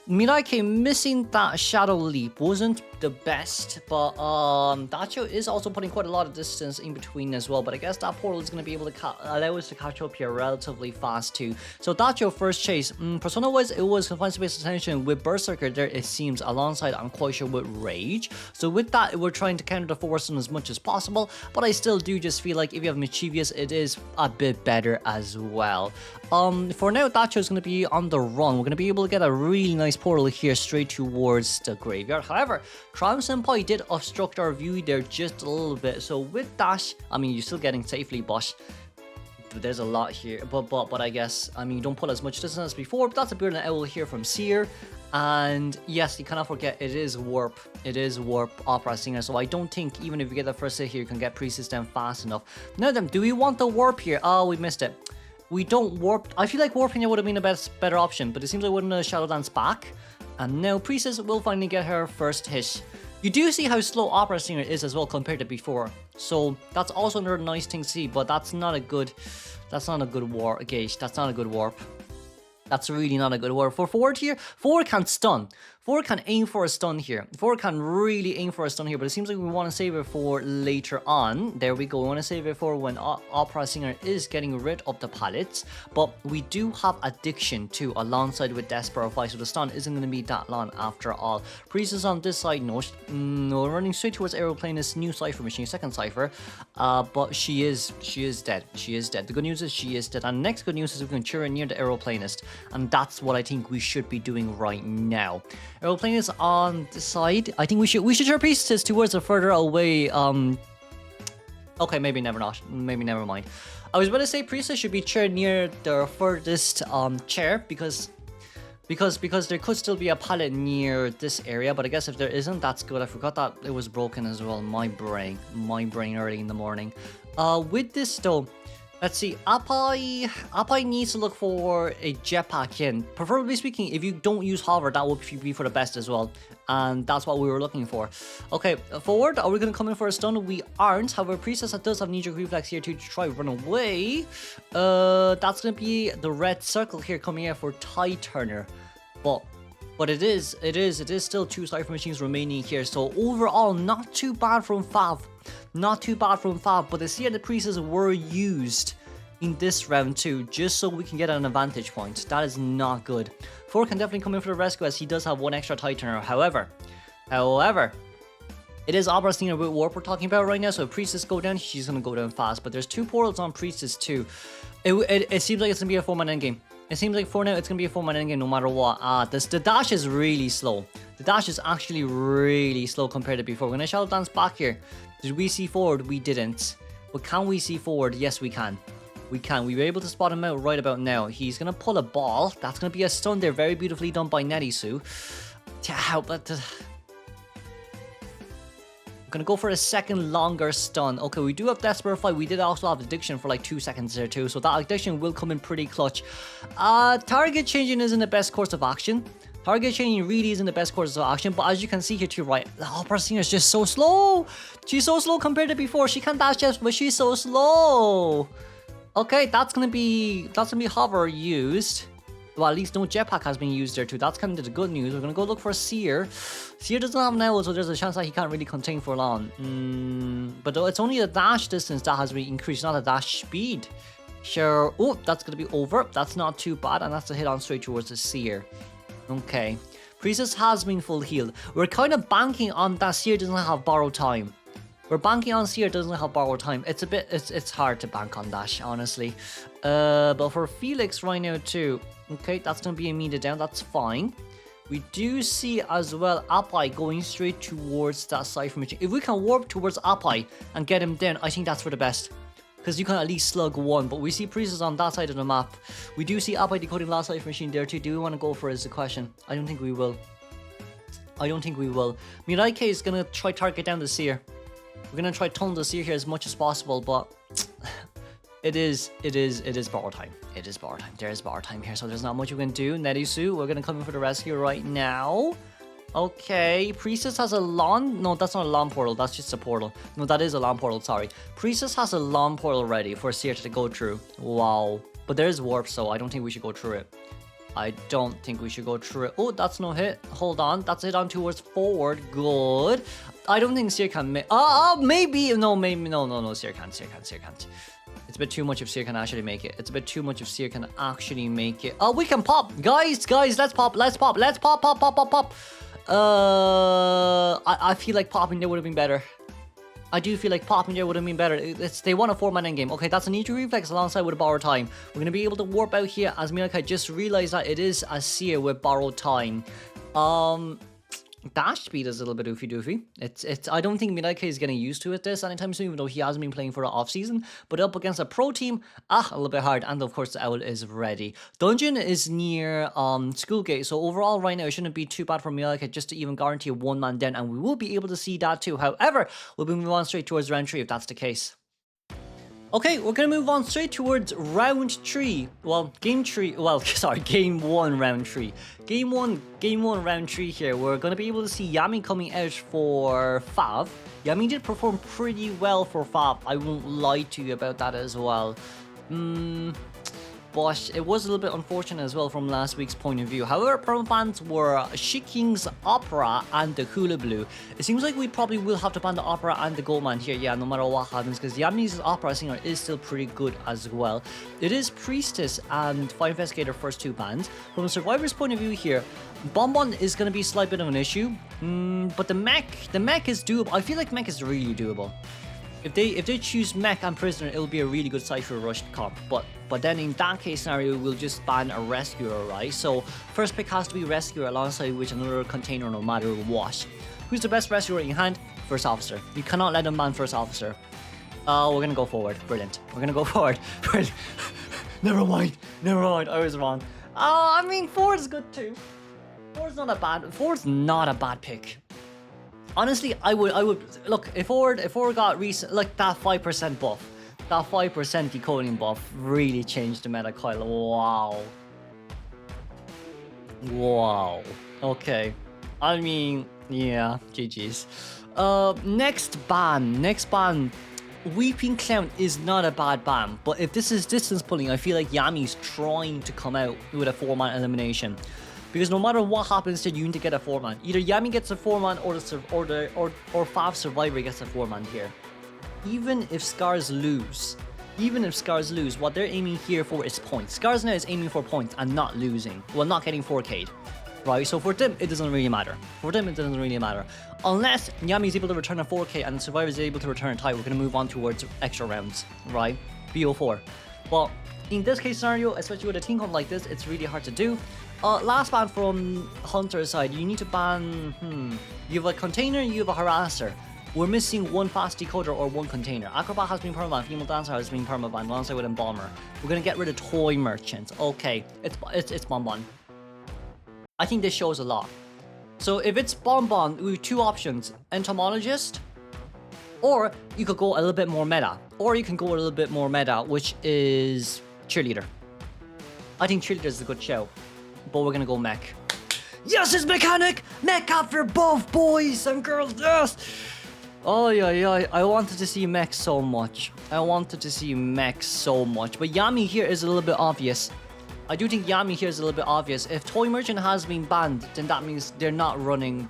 Milaike missing that Shadow Leap wasn't the best, but Dacho is also putting quite a lot of distance in between as well, but I guess that portal is going to be able to allow us to catch up here relatively fast too. So Dacho first chase, persona-wise it was confined space detention with Berserker there, it seems, alongside I'm quite sure with Rage. So with that we're trying to counter the forward stun as much as possible, but I still do just feel like if you have Mischievous it is a bit better as well. For now Dacho is going to be on the run. We're going to be able to get a really nice portal here straight towards the graveyard. However, Crown Senpai did obstruct our view there just a little bit, so with that, I mean, you're still getting safely, but there's a lot here. But I guess, I mean, you don't put as much distance as before, but that's a bit of an owl here from Seer. And yes, you cannot forget it is warp. It is warp Opera Singer, so I don't think even if you get the first hit here, you can get Priestess down fast enough. Now then, do we want the warp here? Oh, we missed it. We don't warp. I feel like warping it would have been a better option, but it seems like we're going to Shadow Dance back. And now Priestess will finally get her first hit. You do see how slow Opera Singer is as well compared to before. So that's also another nice thing to see, but that's not a good warp gauge. That's not a good warp. That's really not a good warp. For forward here, forward can stun. Forward can aim for a stun here. Forward can really aim for a stun here, but it seems like we want to save it for later on. There we go. We want to save it for when Opera Singer is getting rid of the pallets. But we do have Addiction too, alongside with Desperify, so the stun isn't going to be that long after all. Priestess on this side, no, running straight towards Aeroplanist's new Cypher machine, second Cypher. But she is dead. She is dead. The good news is she is dead. And the next good news is we can cheer near the Aeroplanist. And that's what I think we should be doing right now. Aeroplanist on this side. I think we should cheer Priestess towards the further away. Okay, maybe never not. Maybe never mind. I was about to say Priestess should be chaired near the furthest chair because there could still be a pallet near this area, but I guess if there isn't, that's good. I forgot that it was broken as well. My brain early in the morning. With this though, let's see, Apai needs to look for a jetpack in. Preferably speaking, if you don't use hover, that would be for the best as well. And that's what we were looking for. Okay, forward, are we going to come in for a stun? We aren't. However, Priestess does have knee-jerk reflex here to try run away. That's going to be the red circle here coming here for Tie Turner. But it is still 2 Cypher machines remaining here. So overall, not too bad from Fav. Not too bad from Fav, but the Seer and the Priestess were used in this round too, just so we can get an advantage point. That is not good. 4 can definitely come in for the rescue as he does have 1 extra Titaner. However, it is Opera Singer with Warp we're talking about right now, so if Priestess go down, she's going to go down fast. But there's 2 portals on Priestess too. It seems like it's going to be a 4-man endgame. It seems like for now it's going to be a 4-man endgame no matter what. The dash is really slow. The dash is actually really slow compared to before. We're going to Shadow Dance back here. Did we see forward? We didn't. But can we see forward? Yes, we can. We can. We were able to spot him out right about now. He's going to pull a ball. That's going to be a stun there. Very beautifully done by Nerisu. Gonna go for a second longer stun. Okay, we do have Desperate Fight. We did also have Addiction for like 2 seconds there too. So that Addiction will come in pretty clutch. Target changing isn't the best course of action. Target changing really isn't the best course of action. But as you can see here too, right? The Opera Singer is just so slow. She's so slow compared to before. She can't dash yet, but she's so slow. Okay, that's gonna be hover used. Well, at least no jetpack has been used there too. That's kind of the good news. We're gonna go look for Seer. Seer doesn't have an L, so there's a chance that he can't really contain for long. But it's only the dash distance that has been increased, not the dash speed. Sure. Oh, that's gonna be over. That's not too bad, and that's a hit on straight towards the Seer. Okay. Priestess has been full healed. We're kind of banking on that Seer doesn't have borrowed time. We're banking on Seer doesn't have borrowed time. It's hard to bank on that, honestly. But for Felix right now too. Okay, that's gonna be immediate down. That's fine. We do see as well Appai going straight towards that Cypher Machine. If we can warp towards Appai and get him down, I think that's for the best. Because you can at least slug one. But we see Priestess on that side of the map. We do see Appai decoding last Cypher Machine there too. Do we want to go for it is the question. I don't think we will. I don't think we will. Miraike is gonna try target down the Seer. We're gonna try tunnel the Seer here as much as possible, but it is borrow time. It is borrow time. There is borrow time here, so there's not much we can do. Nerisu, we're gonna come in for the rescue right now. Okay, Priestess has a lawn. No, that's not a lawn portal. That's just a portal. No, that is a lawn portal. Sorry. Priestess has a lawn portal ready for Seer to go through. Wow. But there is warp, so I don't think we should go through it. I don't think we should go through it. Oh, that's no hit. Hold on. That's a hit on towards forward. Good. I don't think Seer can make... maybe. No, maybe. No. Seer can't. It's a bit too much if Seer can actually make it. It's a bit too much if Seer can actually make it. Oh, we can pop. Guys, let's pop. Pop. I feel like popping there would have been better. I do feel like popping there would have been better. They want a 4-man endgame. Okay, that's a need to reflex alongside with a borrowed time. We're going to be able to warp out here as Mirakai just realized that it is a Seer with borrowed time. Dash speed is a little bit doofy. I don't think Mirakai is getting used to it this anytime soon, even though he hasn't been playing for the off season. But up against a pro team, a little bit hard. And of course, the Owl is ready. Dungeon is near Schoolgate, so overall right now it shouldn't be too bad for Mirakai just to even guarantee a 1-man den, and we will be able to see that too. However, we'll be moving on straight towards round 3 if that's the case. Okay, we're gonna move on straight towards round 3. Well, game 1, round 3. Game 1, round 3 here. We're gonna be able to see Yami coming out for Fav. Yami did perform pretty well for Fav. I won't lie to you about that as well. But it was a little bit unfortunate as well from last week's point of view. However, promo fans were Shiking's Opera and the Hula Blue. It seems like we probably will have to ban the Opera and the Goldman here, yeah, no matter what happens, because Yami's Opera Singer is still pretty good as well. It is Priestess and Fire Investigator first 2 bans. From a Survivor's point of view here, Bonbon is going to be a slight bit of an issue, but the mech is doable. I feel like mech is really doable. If they choose mech and prisoner, it'll be a really good Cypher Rush comp. But then in that case scenario, we'll just ban a rescuer, right? So first pick has to be rescuer alongside with another container, no matter what. Who's the best rescuer in hand? First officer. You cannot let them ban first officer. We're gonna go forward. Brilliant. We're gonna go forward. Brilliant. Never mind. I was wrong. I mean, forward is good too. Forward's not a bad pick. Honestly, I would look if Ford got recent like that 5% buff, that 5% decoding buff really changed the meta quite a lot. Wow. Okay. I mean, yeah, GG's. Next ban. Weeping Clown is not a bad ban, but if this is distance pulling, I feel like Yami's trying to come out with a 4-man elimination. Because no matter what happens to you need to get a 4-man. Either Yami gets a 4-man or Fav Survivor gets a 4-man here. Even if Scarz lose, what they're aiming here for is points. Scarz now is aiming for points and not losing. Well, not getting 4K'd. Right, so for them, it doesn't really matter. Unless Yami is able to return a 4K and the Survivor is able to return a tie, we're going to move on towards extra rounds, right? BO4. Well, in this case scenario, especially with a team comp like this, it's really hard to do. Last ban from Hunter's side, you need to ban, you have a container, you have a harasser. We're missing one fast decoder or one container. Acrobat has been permabanned, Female Dancer has been permabanned, alongside with Embalmer. We're gonna get rid of Toy Merchants. Okay, it's Bonbon. I think this shows a lot. So if it's Bonbon, we have 2 options. Entomologist Or you could go a little bit more meta. Or you can go a little bit more meta, which is cheerleader. I think cheerleader is a good show. But we're gonna go mech. Yes, it's mechanic! Mech after both, boys and girls, yes! Oh, yeah. I wanted to see mech so much. But Yami here is a little bit obvious. I do think Yami here is a little bit obvious. If Toy Merchant has been banned, then that means they're not running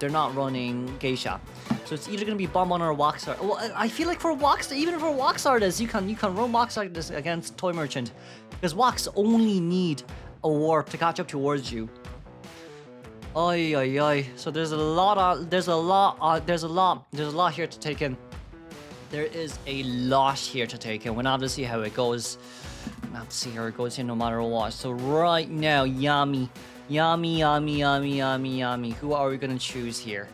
Geisha. So it's either gonna be Bonbon or Wax Artist. Well, I feel like for Wax, even for Wax Artist, you can run Wax Artist against Toy Merchant, because Wax only need a warp to catch up towards you. Ay. So there's a lot here to take in. There is a lot here to take in. We'll have to see how it goes. Here no matter what. So right now, Yami. Who are we gonna choose here?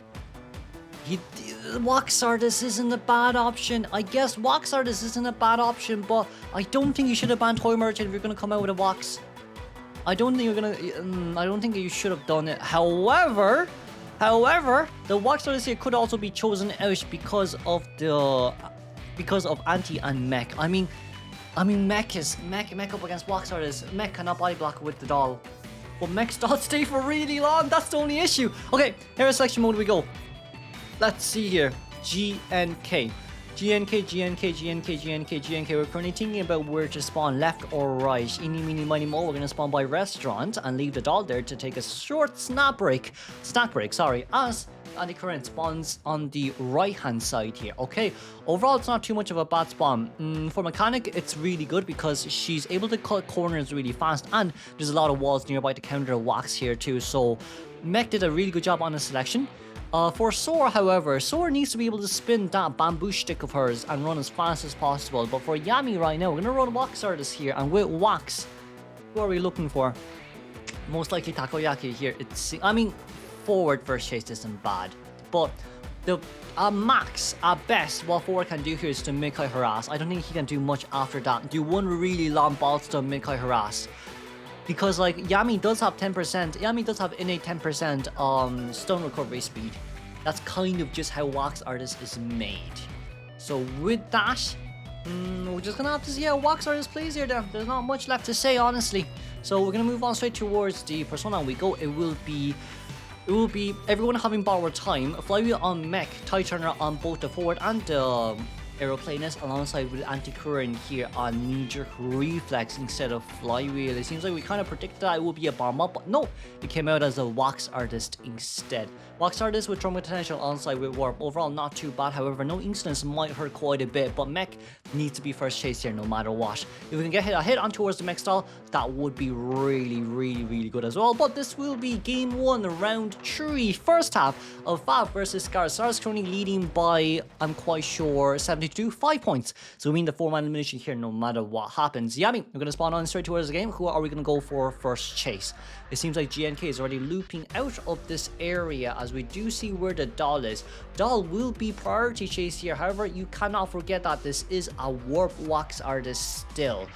Wax Artist isn't a bad option. I guess Wax Artist isn't a bad option, but I don't think you should have banned Toy Merchant if you're gonna come out with a Wax. I don't think you should have done it. However, the Wax Artist here could also be chosen out because of Anti and Mech. I mean Mech up against Wax Artist. Mech cannot body block with the doll, but Mech's doll stay for really long. That's the only issue. Okay, here is selection mode we go. Let's see here. GNK. We're currently thinking about where to spawn, left or right. Eeny, meeny, miny, mo. We're gonna spawn by restaurant and leave the doll there to take a short snack break. As Anti-Current spawns on the right hand side here. Okay, overall it's not too much of a bad spawn. For Mechanic, it's really good because she's able to cut corners really fast, and there's a lot of walls nearby to counter Wax here too. So Mech did a really good job on the selection. For Soar, however, Soar needs to be able to spin that bamboo stick of hers and run as fast as possible. But for Yami right now, we're going to run Wax Artist here. And with Wax, who are we looking for? Most likely Takoyaki here. Forward first chase isn't bad. But max, at best, what Forward can do here is to Mikai Harass. I don't think he can do much after that. Do one really long ball stun Mikai Harass. Because like Yami does have 10%, Yami does have innate 10% stun recovery speed. That's kind of just how Wax Artist is made. So with that, we're just gonna have to see how Wax Artist plays here then. There's not much left to say, honestly. So we're gonna move on straight towards the persona we go. It will be everyone having borrowed time, Flywheel on Mech, Tie Turner on both the forward and the Aeroplanist, alongside with Anti-Current here on Knee-Jerk Reflex instead of Flywheel. It seems like we kind of predicted that it would be a bomb up, but no, it came out as a Wax Artist instead. Wax Artist with Trauma Potential alongside with Warp. Overall, not too bad. However, no incidents might hurt quite a bit, but Mech needs to be first chase here no matter what. If we can get a hit on towards the Mech stall, that would be really good as well. But this will be game 1, round 3, first half of Fab versus Scarz. Scarz currently leading by, I'm quite sure, 5 points. So we mean the 4-man elimination here no matter what happens. Yami, we're going to spawn on straight towards the game. Who are we going to go for first chase? It seems like GNK is already looping out of this area as we do see where the doll is. Doll will be priority chase here. However, you cannot forget that this is a Warp Wax Artist still.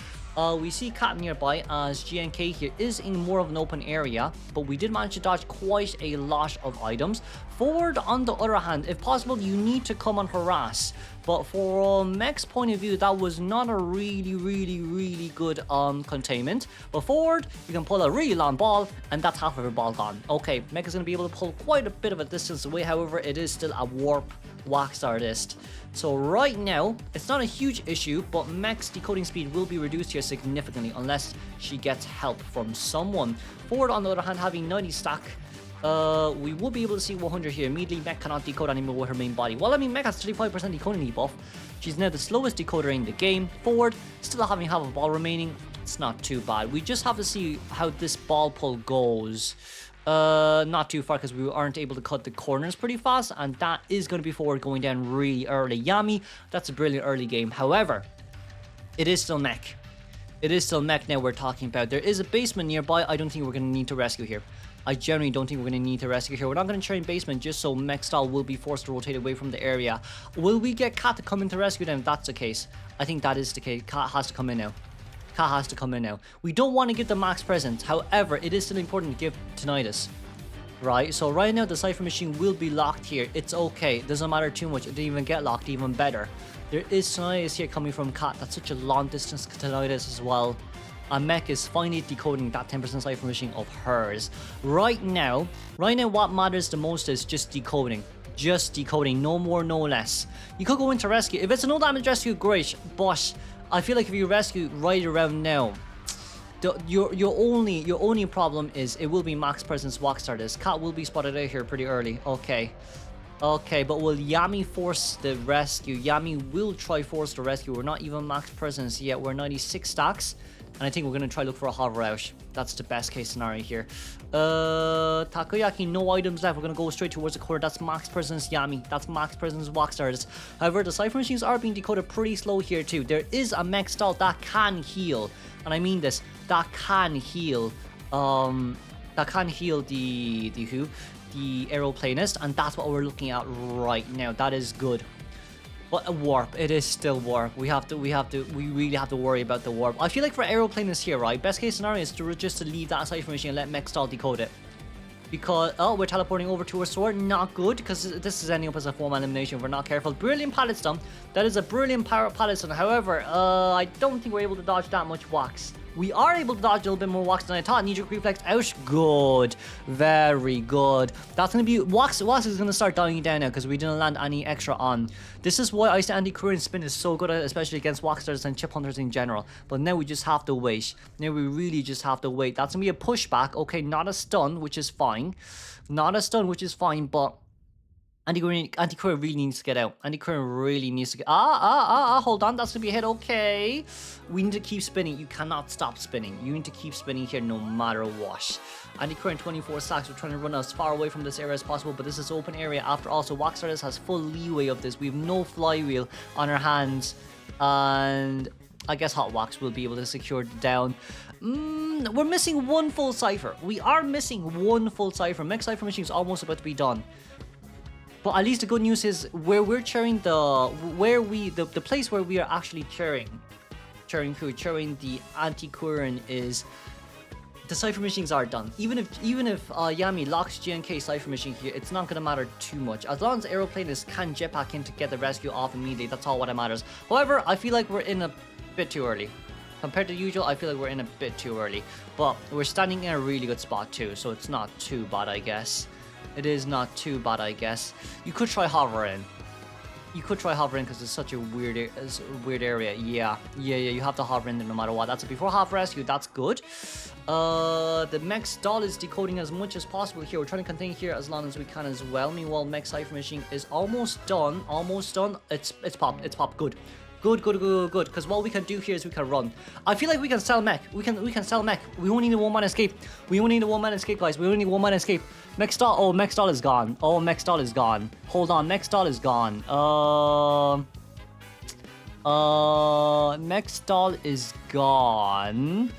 We see Cat nearby as GNK here is in more of an open area, but we did manage to dodge quite a lot of items. Forward, on the other hand, if possible, you need to come and harass. But for Mech's point of view, that was not a really good containment. But Forward, you can pull a really long ball, and that's half of your ball gone. Okay, Mech is going to be able to pull quite a bit of a distance away. However, it is still a Warp Wax Artist. So right now, it's not a huge issue, but Mech's decoding speed will be reduced here significantly unless she gets help from someone. Forward, on the other hand, having 90 stack, we will be able to see 100 here. Immediately, Mech cannot decode anymore with her main body. Well, I mean, Mech has 35% decoding debuff. She's now the slowest decoder in the game. Forward, still having half a ball remaining. It's not too bad. We just have to see how this ball pull goes. Not too far because we aren't able to cut the corners pretty fast, and that is going to be Forward going down really early. Yami, that's a brilliant early game. However, it is still Mech. It is still Mech now we're talking about. There is a basement nearby. I don't think we're going to need to rescue here. I generally don't think we're going to need to rescue here. We're not going to train basement just so Mech style will be forced to rotate away from the area. Will we get Cat to come in to rescue them if that's the case? I think that is the case. Cat has to come in now. Cat has to come in now. We don't want to give the max present. However, it is still important to give Tinnitus. right? So right now the Cypher Machine will be locked here. It's okay. Doesn't matter too much. It didn't even get locked, even better. There is tinnitus here coming from Cat. That's such a long distance tinnitus as well. And Mech is finally decoding that 10% Cypher Machine of hers. Right now what matters the most is just decoding. Just decoding, no more, no less. You could go into rescue. If it's a no damage rescue, great. But I feel like if you rescue right around now, your only problem is it will be max presence walk starters. Cat will be spotted out here pretty early. Okay, but will Yami force the rescue? Yami will try force the rescue. We're not even max presence yet. We're 96 stacks. And I think we're going to try look for a hover out. That's the best case scenario here. Takoyaki, no items left. We're going to go straight towards the corner. That's max presence Yami. That's max presence walk starters. However, the Cypher Machines are being decoded pretty slow here too. There is a mech stall that can heal. And I mean this. That can heal. That can heal the aeroplanist. And that's what we're looking at right now. That is good. But a warp, it is still warp. We really have to worry about the warp. I feel like for aeroplanist here, right? Best case scenario is just to leave that Cypher Machine and let mech stall decode it. Because, oh, we're teleporting over to our sword. Not good, because this is ending up as a 4-man elimination if we're not careful. Brilliant pallet stun. That is a brilliant pallet stun. However, I don't think we're able to dodge that much wax. We are able to dodge a little bit more wax than I thought. Knee-jerk reflex out. Good. Very good. That's going to be... Wax is going to start dying down now because we didn't land any extra on. This is why Ice Anti-Korean Spin is so good, especially against Waxsters and Chip Hunters in general. But now we just have to wait. Now we really just have to wait. That's going to be a pushback. Okay, not a stun, which is fine. Not a stun, which is fine, but... Anti-Korean really needs to get out. Anti-Korean really needs to get... hold on. That's going to be a hit. Okay. We need to keep spinning. You cannot stop spinning. You need to keep spinning here no matter what. Anti-Korean 24 stacks. We're trying to run as far away from this area as possible, but this is open area. After all, so Waxstars has full leeway of this. We have no flywheel on our hands. And I guess Hot Wax will be able to secure it down. We're missing one full Cypher. We are missing one full Cypher. Mech Cypher Machine is almost about to be done. But at least the good news is where we're cheering the place where we are actually cheering the Anti-Korean is the Cypher Machines are done. Even if Yami locks GNK Cypher Machine here, it's not gonna matter too much. As long as aeroplanist can jetpack in to get the rescue off immediately, that's all what matters. However, I feel like we're in a bit too early. Compared to usual, I feel like we're in a bit too early. But we're standing in a really good spot too, so it's not too bad, I guess. It is not too bad, I guess. You could try hovering. You could try hovering because it's such a weird area. Yeah. You have to hover in there no matter what. That's a before half rescue. That's good. The mech stall is decoding as much as possible here. We're trying to contain here as long as we can as well. Meanwhile, mech Cypher Machine is almost done. Almost done. It's popped. It's popped. Good. Good. Because what we can do here is we can run. I feel like we can sell mech. We can sell mech. We only need a 1-man escape. We only need a 1-man escape, guys. We only need 1-man escape. Mech stall. Oh, mech stall is gone. Oh, mech stall is gone. Hold on. Mech stall is gone. Mech stall is gone.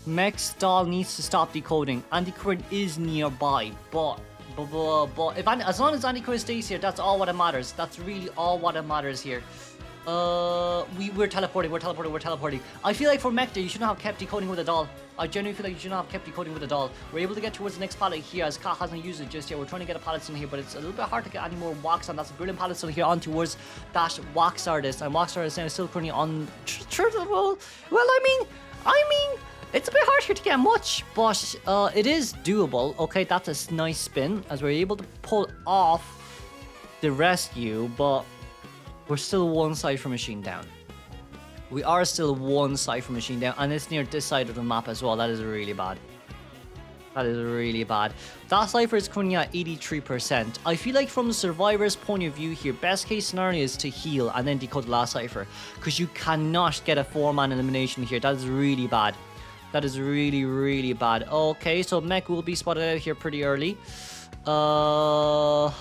Mech stall needs to stop decoding. Anti-Korean is nearby, but if as long as Anti-Korean stays here, that's all what matters. That's really all what matters here. We're teleporting. I feel like for Mech, you shouldn't have kept decoding with a doll. I genuinely feel like you shouldn't have kept decoding with a doll. We're able to get towards the next pallet here as Kat hasn't used it just yet. We're trying to get a pallet stun here, but it's a little bit hard to get any more wax on. That's a brilliant pallet stun here on towards that wax artist. And wax artist now is still currently on. Well, I mean, it's a bit hard here to get much, but it is doable. Okay, that's a nice spin as we're able to pull off the rescue, but we're still one Cypher Machine down. We are still one Cypher Machine down, and it's near this side of the map as well. That is really bad. That is really bad. That Cypher is currently at 83%. I feel like from the survivor's point of view here, best case scenario is to heal and then decode the last Cypher. Because you cannot get a 4-man elimination here. That is really bad. That is really bad. Okay, so Mech will be spotted out here pretty early. The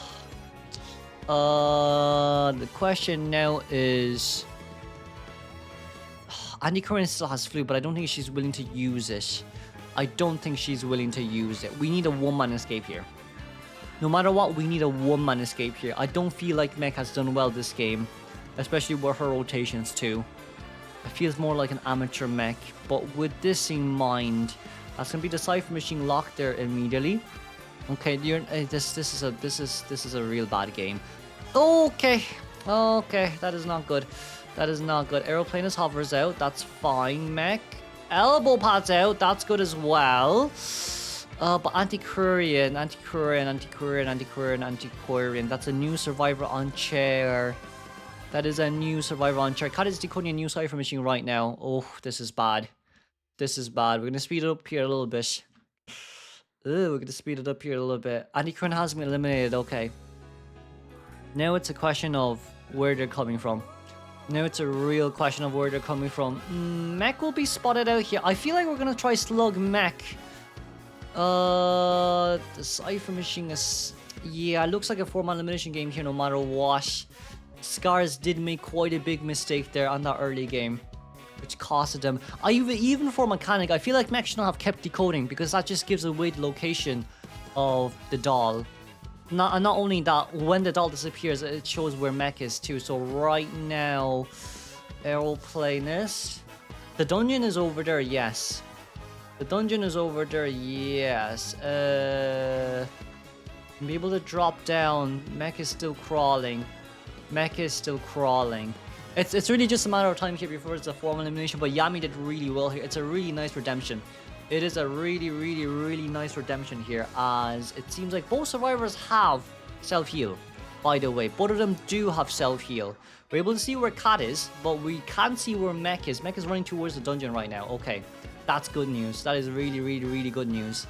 question now is... Anti-Korean still has flu, but I don't think she's willing to use it. I don't think she's willing to use it. We need a 1-man escape here. No matter what, we need a 1-man escape here. I don't feel like Mech has done well this game, especially with her rotations too. It feels more like an amateur Mech, but with this in mind, that's going to be the Cypher Machine locked there immediately. Okay, this is a real bad game. Okay, okay, that is not good. That is not good. Aeroplanist hovers out. That's fine. Mech elbow pads out. That's good as well. But anti-Courier, that's a new survivor on chair. That is a new survivor on chair. Cat is decoding a new cipher machine right now. Oh, this is bad. This is bad. We're gonna speed it up here a little bit. We're gonna speed it up here a little bit. Anti-Courier has been eliminated. Okay. Now it's a question of where they're coming from. Now it's a real question of where they're coming from. Mech will be spotted out here. I feel like we're gonna try slug Mech. The cipher machine is... Yeah, it looks like a 4-man elimination game here no matter what. Scarz did make quite a big mistake there on that early game, which costed them. Even for mechanic, I feel like Mech should not have kept decoding because that just gives away the location of the doll. Not only that, when the doll disappears, it shows where Mech is too. So right now, Aeroplanist. The dungeon is over there, yes. The dungeon is over there, yes. Be able to drop down. Mech is still crawling. Mech is still crawling. It's really just a matter of time here before it's a formal elimination, but Yami did really well here. It's a really nice redemption. It is a really nice redemption here, as it seems like both survivors have self-heal. By the way, both of them do have self-heal. We're able to see where Cat is, but we can't see where Mech is. Mech is running towards the dungeon right now. Okay, that's good news. That is really good news.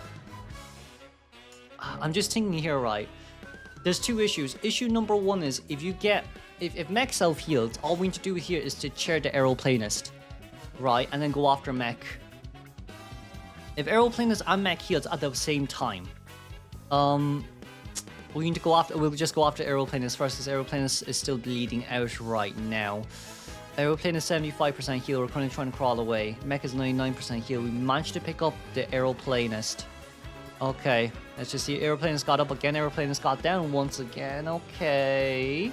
I'm just thinking here, right? There's two issues. Issue number one is if Mech self-heals, all we need to do here is to chair the Aeroplanist, right? And then go after Mech. If Aeroplanist and Mech heals at the same time, we need to go after. We'll just go after Aeroplanist first, because Aeroplanist is still bleeding out right now. Aeroplanist 75% heal. We're currently trying to crawl away. Mech is 99% heal. We managed to pick up the Aeroplanist. Okay, let's just see. Aeroplanist got up again. Aeroplanist got down once again. Okay.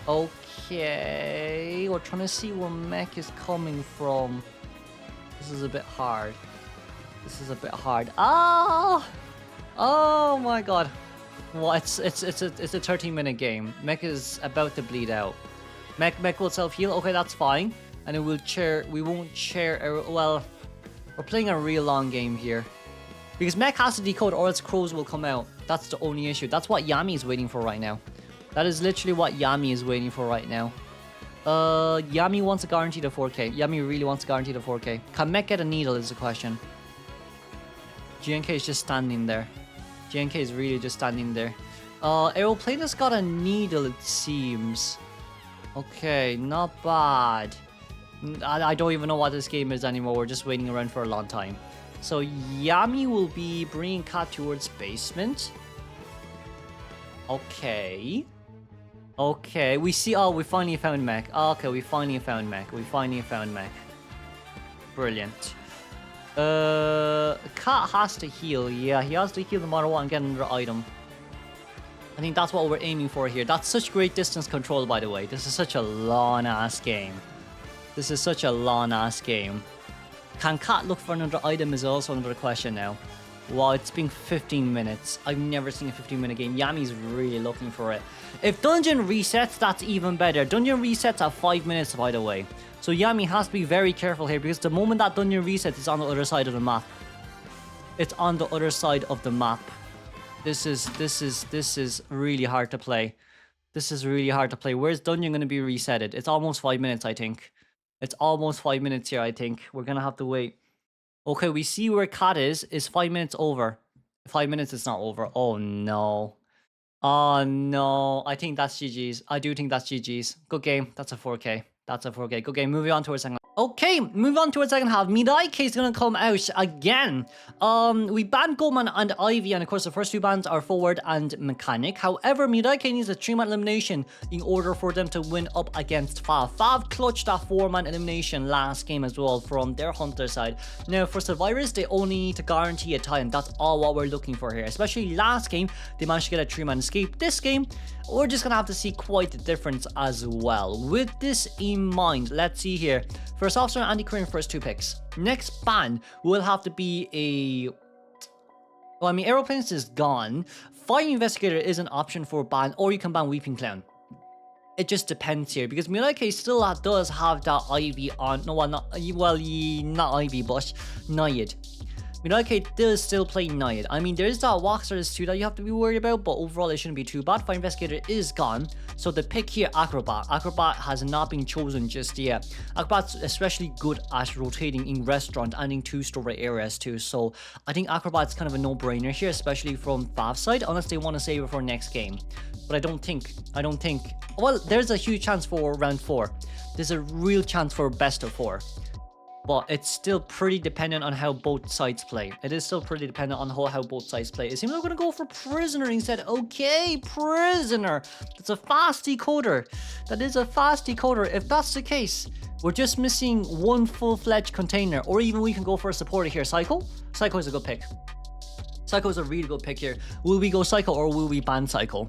Okay. We're trying to see where Mech is coming from. This is a bit hard. This is a bit hard. Ah! Oh my god. Well, it's a 13-minute game. Mech is about to bleed out. Mech will self-heal. Okay, that's fine. And it will chair. We won't chair. Well, we're playing a real long game here. Because Mech has to decode or else crows will come out. That's the only issue. That's what Yami is waiting for right now. That is literally what Yami is waiting for right now. Yami wants a guaranteed of 4K. Yami really wants a guaranteed of 4K. Can Mech get a needle is the question. GNK is just standing there. GNK is really just standing there. Aeroplanist got a needle, it seems. Okay, not bad. I don't even know what this game is anymore. We're just waiting around for a long time. So Yami will be bringing Cat towards basement. Okay. Okay, we see. Oh, we finally found Mech. Okay, we finally found Mech. We finally found Mech. Brilliant. Cat has to heal. Yeah, he has to heal no matter what and get another item. I think that's what we're aiming for here. That's such great distance control, by the way. This is such a long-ass game. This is such a long-ass game. Can Cat look for another item is also another question now. Wow, it's been 15 minutes. I've never seen a 15-minute game. Yami's really looking for it. If dungeon resets, that's even better. Dungeon resets at 5 minutes, by the way. So Yami has to be very careful here, because the moment that dungeon resets, it's on the other side of the map. It's on the other side of the map. This is really hard to play. This is really hard to play. Where's dungeon going to be resetted? It's almost 5 minutes, I think. It's almost 5 minutes here, I think. We're going to have to wait. Okay, we see where Cat is. Is 5 minutes over? 5 minutes is not over. Oh, no. Oh, no. I think that's GG's. I do think that's GG's. Good game. That's a 4K. That's a 4K. Good game. Moving on to our second. Okay, move on to our second half. Midaike is going to come out again. We banned Goldman and Ivy, and of course the first two bans are Forward and Mechanic. However, Midaike needs a 3-man elimination in order for them to win up against Fav. Fav clutched that 4-man elimination last game as well from their Hunter side. Now, for Survivors, they only need to guarantee a tie, and that's all what we're looking for here. Especially last game, they managed to get a 3-man escape. This game, we're just going to have to see quite the difference as well. With this in mind, let's see here. First Officer and Andy Korean first 2 picks. Next ban will have to be a... Well, I mean, Aeroplanes is gone. Fighting Investigator is an option for ban, or you can ban Weeping Clown. It just depends here, because Milake still does have that Ivy on. No, well, not Ivy, but Nayad. Milake does still play Nayad. I mean, there is that Walkstars too that you have to be worried about, but overall it shouldn't be too bad. Fighting Investigator is gone, so the pick here, Acrobat. Acrobat has not been chosen just yet. Acrobat's especially good at rotating in restaurant and in 2-story areas too, so I think Acrobat's kind of a no-brainer here, especially from Fav's side, unless they want to save it for next game. But I don't think, well, there's a huge chance for round 4. There's a real chance for best of 4. But it's still pretty dependent on how both sides play. It is still pretty dependent on how both sides play. It seems like we're going to go for Prisoner instead. Okay, Prisoner. That's a fast decoder. That is a fast decoder. If that's the case, we're just missing one full-fledged container. Or even we can go for a supporter here. Psycho? Psycho is a good pick. Psycho is a really good pick here. Will we go Psycho or will we ban Psycho?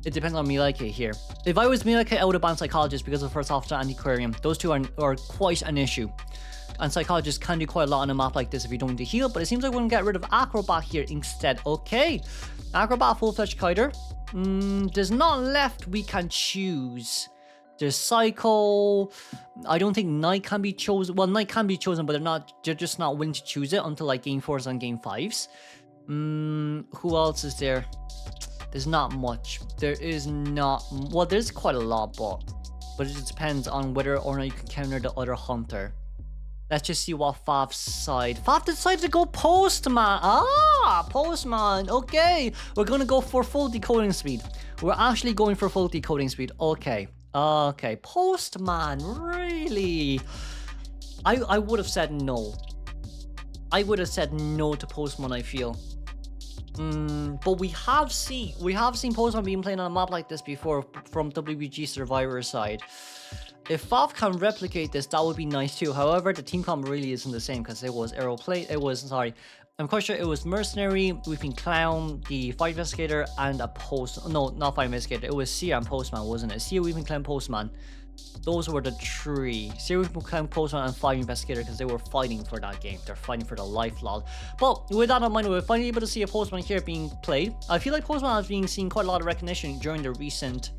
It depends on Milake here. If I was Milake, I would have banned Psychologist because of First Officer and Antiquarium. Those two are quite an issue. And Psychologist can do quite a lot on a map like this if you don't need to heal, but it seems like we're going to get rid of Acrobat here instead. Okay, Acrobat full-fledged Kiter. There's none left we can choose. There's Psycho. I don't think Knight can be chosen. Well, Knight can be chosen, but they're just not willing to choose it until like game 4s and game 5s. Who else is there? There's not much. There is not. Well, there's quite a lot, but it just depends on whether or not you can counter the other hunter. Let's just see what Fav's side. Fav decided to go Postman. Ah, Postman. Okay, we're gonna go for full decoding speed. We're actually going for full decoding speed. Okay. Okay, Postman. Really? I would have said no. I would have said no to Postman, I feel. But we have seen Postman being played on a map like this before from WBG Survivor side. If Fav can replicate this, that would be nice too. However, the team comp really isn't the same because it was I'm quite sure it was Mercenary, Weeping Clown, the Fight Investigator, and a no, not Fight Investigator. It was Seer and Postman, wasn't it? Seer, Weeping Clown, Postman. Those were the 3. Seer, Weeping Clown, Postman, and Fight Investigator because they were fighting for that game. They're fighting for the life, lol. But with that in mind, we're finally able to see a Postman here being played. I feel like Postman has been seeing quite a lot of recognition during the recent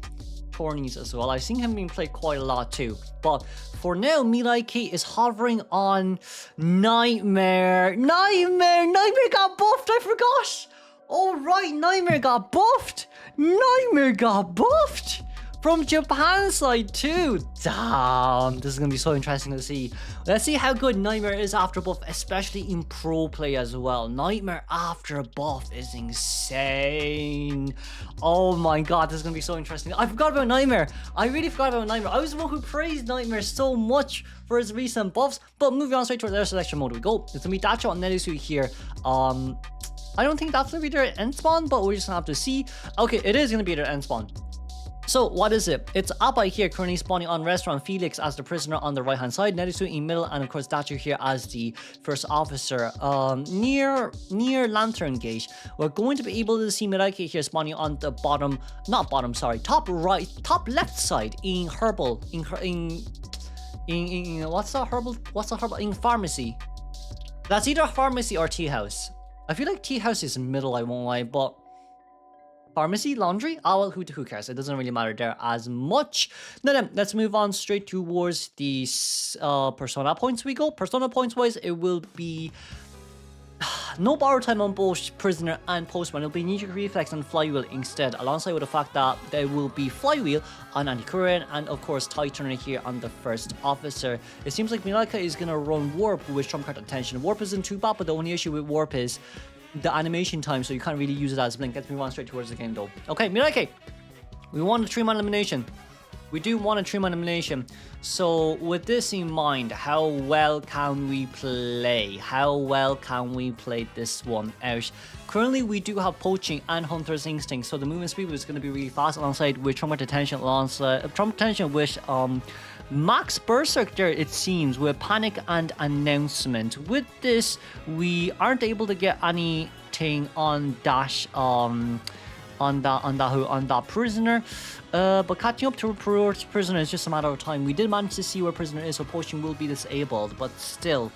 tourneys as well. I've seen him being played quite a lot too. But for now, Milake is hovering on Nightmare. Nightmare got buffed, I forgot. All right, Nightmare got buffed. Nightmare got buffed from Japan side too. Damn, this is gonna be so interesting to see. Let's see how good Nightmare is after buff, especially in pro play as well. Nightmare after buff is insane. Oh my god, this is gonna be so interesting. I forgot about Nightmare. I really forgot about Nightmare. I was the one who praised Nightmare so much for his recent buffs. But moving on straight towards their selection mode we go. It's gonna be Dacho and Nerisu here. I don't think that's gonna be their end spawn, but we're just gonna have to see. Okay, it is gonna be their end spawn. So what is it? It's Abai here currently spawning on Restaurant, Felix as the prisoner on the right hand side, Nerisu in middle, and of course Dachu here as the first officer near Lantern Gate. We're going to be able to see Miraki here spawning on the top left side in Herbal, in what's the Herbal in Pharmacy. That's either Pharmacy or Tea House. I feel like Tea House is middle, I won't lie, but Pharmacy, Laundry? Oh well, who cares? It doesn't really matter there as much. Now let's move on straight towards the Persona points we go. Persona points wise, it will be no borrow time on both Prisoner and Postman. It'll be Ninja Reflex and Flywheel instead, alongside with the fact that there will be Flywheel on Antiquarian and of course Titan here on the first officer. It seems like Milaka is gonna run Warp with Trump card attention. Warp isn't too bad, but the only issue with Warp is the animation time, so you can't really use it as blink. Let's move on straight towards the game though. Okay, Mirake, we want a 3-man elimination. We do want a 3-man elimination. So with this in mind, how well can we play? How well can we play this one out? Currently, we do have Poaching and Hunter's Instinct, so the movement speed is going to be really fast alongside with Trauma Detention, with Max Berserk there, it seems, with Panic and Announcement. With this, we aren't able to get anything on Dash, on that Prisoner. But catching up to Prisoner is just a matter of time. We did manage to see where Prisoner is, so Poaching will be disabled, but still.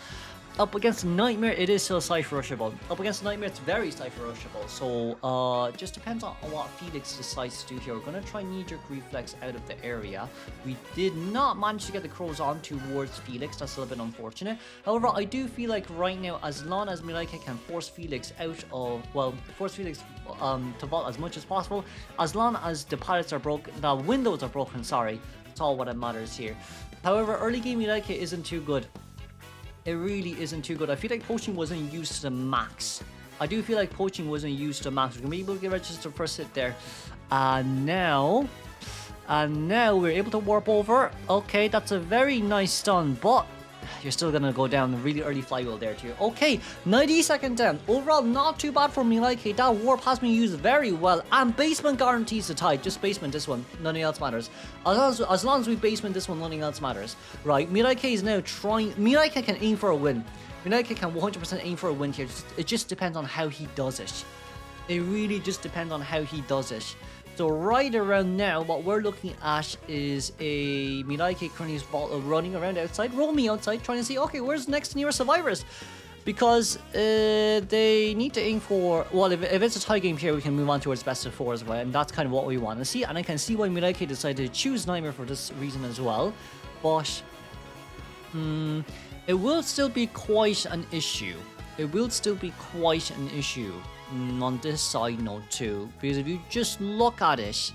Up against Nightmare, it is still Cypher Rushable. Up against Nightmare, it's very Cypher Rushable. So, just depends on what Felix decides to do here. We're going to try knee-jerk reflex out of the area. We did not manage to get the crows on towards Felix. That's a little bit unfortunate. However, I do feel like right now, as long as Milaike can force Felix out of, well, force Felix to vault as much as possible, as long as the pallets are broken, the windows are broken, sorry, that's all what matters here. However, early game Milaike isn't too good. It really isn't too good. I feel like poaching wasn't used to the max. I do feel like poaching wasn't used to the max. We're going to be able to get registered first hit there. And now we're able to warp over. Okay, that's a very nice stun, but you're still going to go down. A really early flywheel there too. Okay, 90 second down. Overall, not too bad for Milaike. That warp has been used very well. And basement guarantees the tie. Just basement this one. Nothing else matters. As long as we basement this one, nothing else matters. Right, Milaike is now trying. Milaike can aim for a win. Milaike can 100% aim for a win here. It just depends on how he does it. It really just depends on how he does it. So right around now, what we're looking at is a Milaike currently running around outside, roll me outside, trying to see, okay, where's the next nearest survivors? Because they need to aim for, well, if it's a tie game here, we can move on towards best of 4 as well, and that's kind of what we want to see. And I can see why Milaike decided to choose Nightmare for this reason as well. But it will still be quite an issue. It will still be quite an issue on this side note too, because if you just look at it,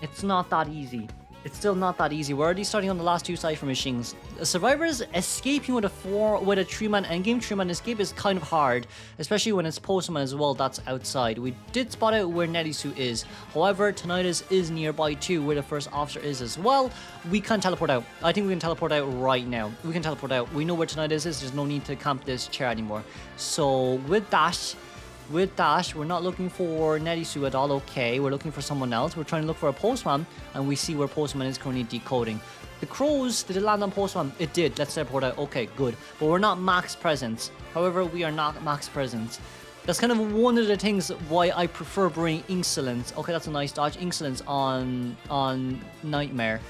it's not that easy. It's still not that easy. We're already starting on the last 2 Cypher machines. Survivors escaping with a 3-man endgame. 3-man escape is kind of hard, especially when it's Postman as well that's outside. We did spot out where Nelisu is. However, Tinnitus is nearby too, where the first officer is as well. We can teleport out. I think we can teleport out right now. We can teleport out. We know where Tinnitus is. There's no need to camp this chair anymore. So with that, we're not looking for Nelisu at all, okay? We're looking for someone else. We're trying to look for a Postman, and we see where Postman is currently decoding. The crows, did it land on Postman? It did. Let's teleport out. Okay, good. But we're not max presence. However, we are not max presence. That's kind of one of the things why I prefer bringing Insolence. Okay, that's a nice dodge. Insolence on Nightmare.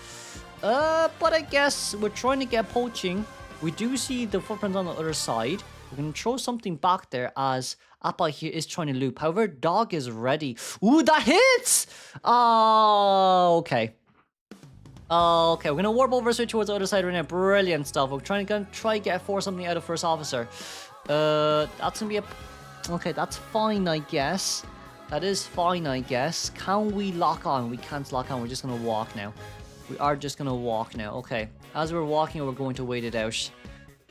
But I guess we're trying to get poaching. We do see the footprints on the other side. We're going to throw something back there as Appa here is trying to loop. However, Dog is ready. Ooh, that hits! Oh, okay. Okay, we're going to warp over straight towards the other side right now. Brilliant stuff. We're trying to get something out of first officer. That's going to be a... Okay, that's fine, I guess. That is fine, I guess. Can we lock on? We can't lock on. We're just going to walk now. We are just going to walk now. Okay. As we're walking, we're going to wait it out.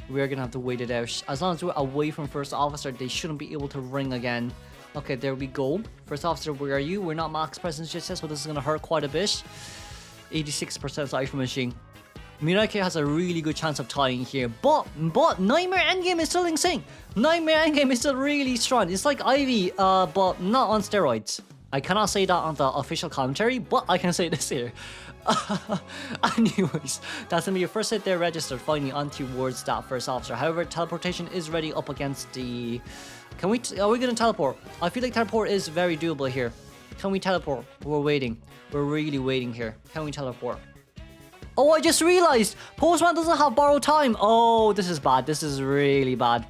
We're going to have to wait it out. As long as we're away from first officer, they shouldn't be able to ring again. Okay, there we go. First officer, where are you? We're not max presence just yet, so this is going to hurt quite a bit. 86% Cypher machine. Milaike has a really good chance of tying here. But Nightmare endgame is still insane. Nightmare endgame is still really strong. It's like Ivy, but not on steroids. I cannot say that on the official commentary, but I can say this here. Anyways, that's gonna be your first hit there registered, finally on towards that first officer. However, teleportation is ready up against the... are we gonna teleport? I feel like teleport is very doable here. Can we teleport? We're waiting. We're really waiting here. Can we teleport? Oh, I just realized Postman doesn't have borrowed time. Oh, this is bad. This is really bad.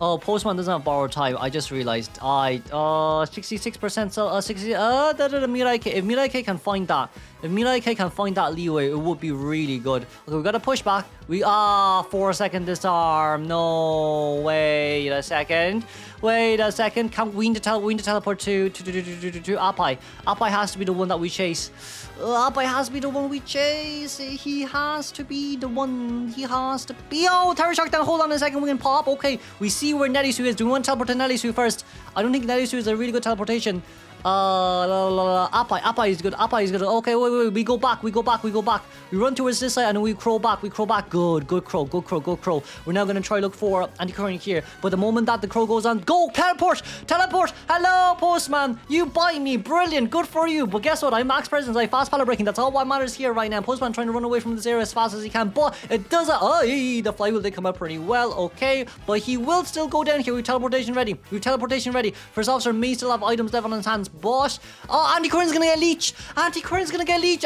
Oh, Postman doesn't have borrowed time. I just realized. 66%. So 60. Milaike. If Milaike can find that, leeway, it would be really good. Okay, we gotta push back. 4-second disarm. No, wait a second. We need to teleport to Appai. Appai has to be the one that we chase. Appai has to be the one we chase. He has to be the one. He has to be. Oh, Terror Shock down. Hold on a second. We can pop. Okay, we see where Nelisu is. Do we want to teleport to Nelisu first? I don't think Nelisu is a really good teleportation. Appai is good. Appai is good. Okay, wait. We go back. We run towards this side and we crawl back. Good crow. We're now gonna try look for anti-current here. But the moment that the crow goes on, go teleport. Hello, Postman. You bite me. Brilliant. Good for you. But guess what? I'm max presence. I fast pallet breaking. That's all what matters here right now. Postman trying to run away from this area as fast as he can, but it doesn't. Oh, the flywheel did come out pretty well. Okay, but he will still go down here. We teleportation ready. First officer may still have items left on his hands. But anti-current's gonna get leeched.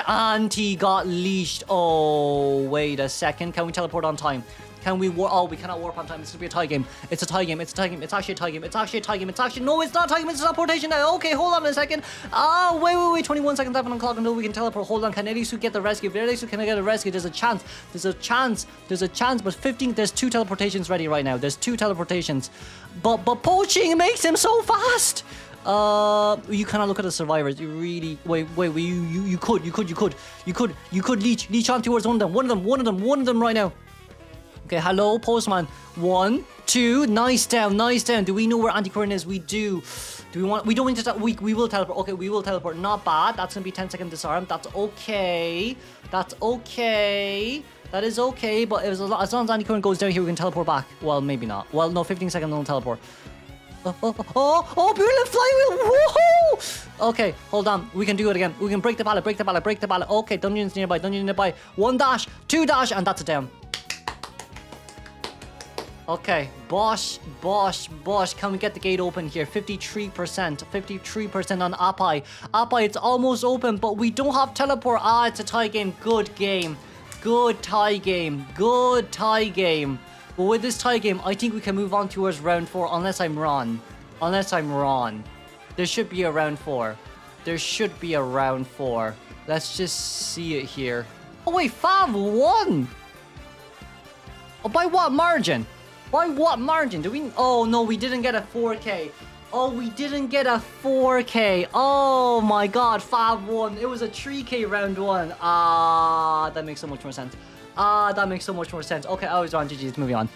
Anti got leashed. Oh, wait a second. Can we teleport on time? Can we warp? Oh, we cannot warp on time. It's gonna be a tie game. It's a tie game. It's a tie game. It's actually a tie game. It's actually a tie game. It's actually no, it's not a tie game. It's teleportation now. Okay, hold on a second. Wait. 21 seconds left on the clock until we can teleport. Hold on. Can Elisu get the rescue? If Elisu can get a rescue, there's a chance. There's a chance. There's a chance. But 15. There's 2 teleportations ready right now. There's 2 teleportations. But poaching makes him so fast. You cannot look at the survivors. You really wait. You could leech on towards one of them right now. Okay, hello, postman. 1, 2, nice down. Do we know where Antiquarian is? We do. Do we want? We don't need to. We will teleport. Okay, we will teleport. Not bad. That's gonna be 10-second disarm. That's okay. That is okay. But as long as Antiquarian goes down here, we can teleport back. Well, maybe not. Well, no, 15 seconds. Don't teleport. Oh, beautiful flywheel! Woohoo! Okay, hold on. We can do it again. We can break the pallet. Okay, dungeons nearby. 1 dash, 2 dash, and that's a down. Okay, Bosch. Can we get the gate open here? 53% on Appai. It's almost open, but we don't have teleport. It's a tie game. Good game. Good tie game. But with this tie game, I think we can move on towards round 4, unless I'm wrong. There should be a round 4. Let's just see it here. Oh wait, Fav won! Oh, by what margin? Do we... Oh no, we didn't get a 4K. Oh my god, Fav won. It was a 3K round 1. That makes so much more sense. Okay, I was wrong. GG's, moving on.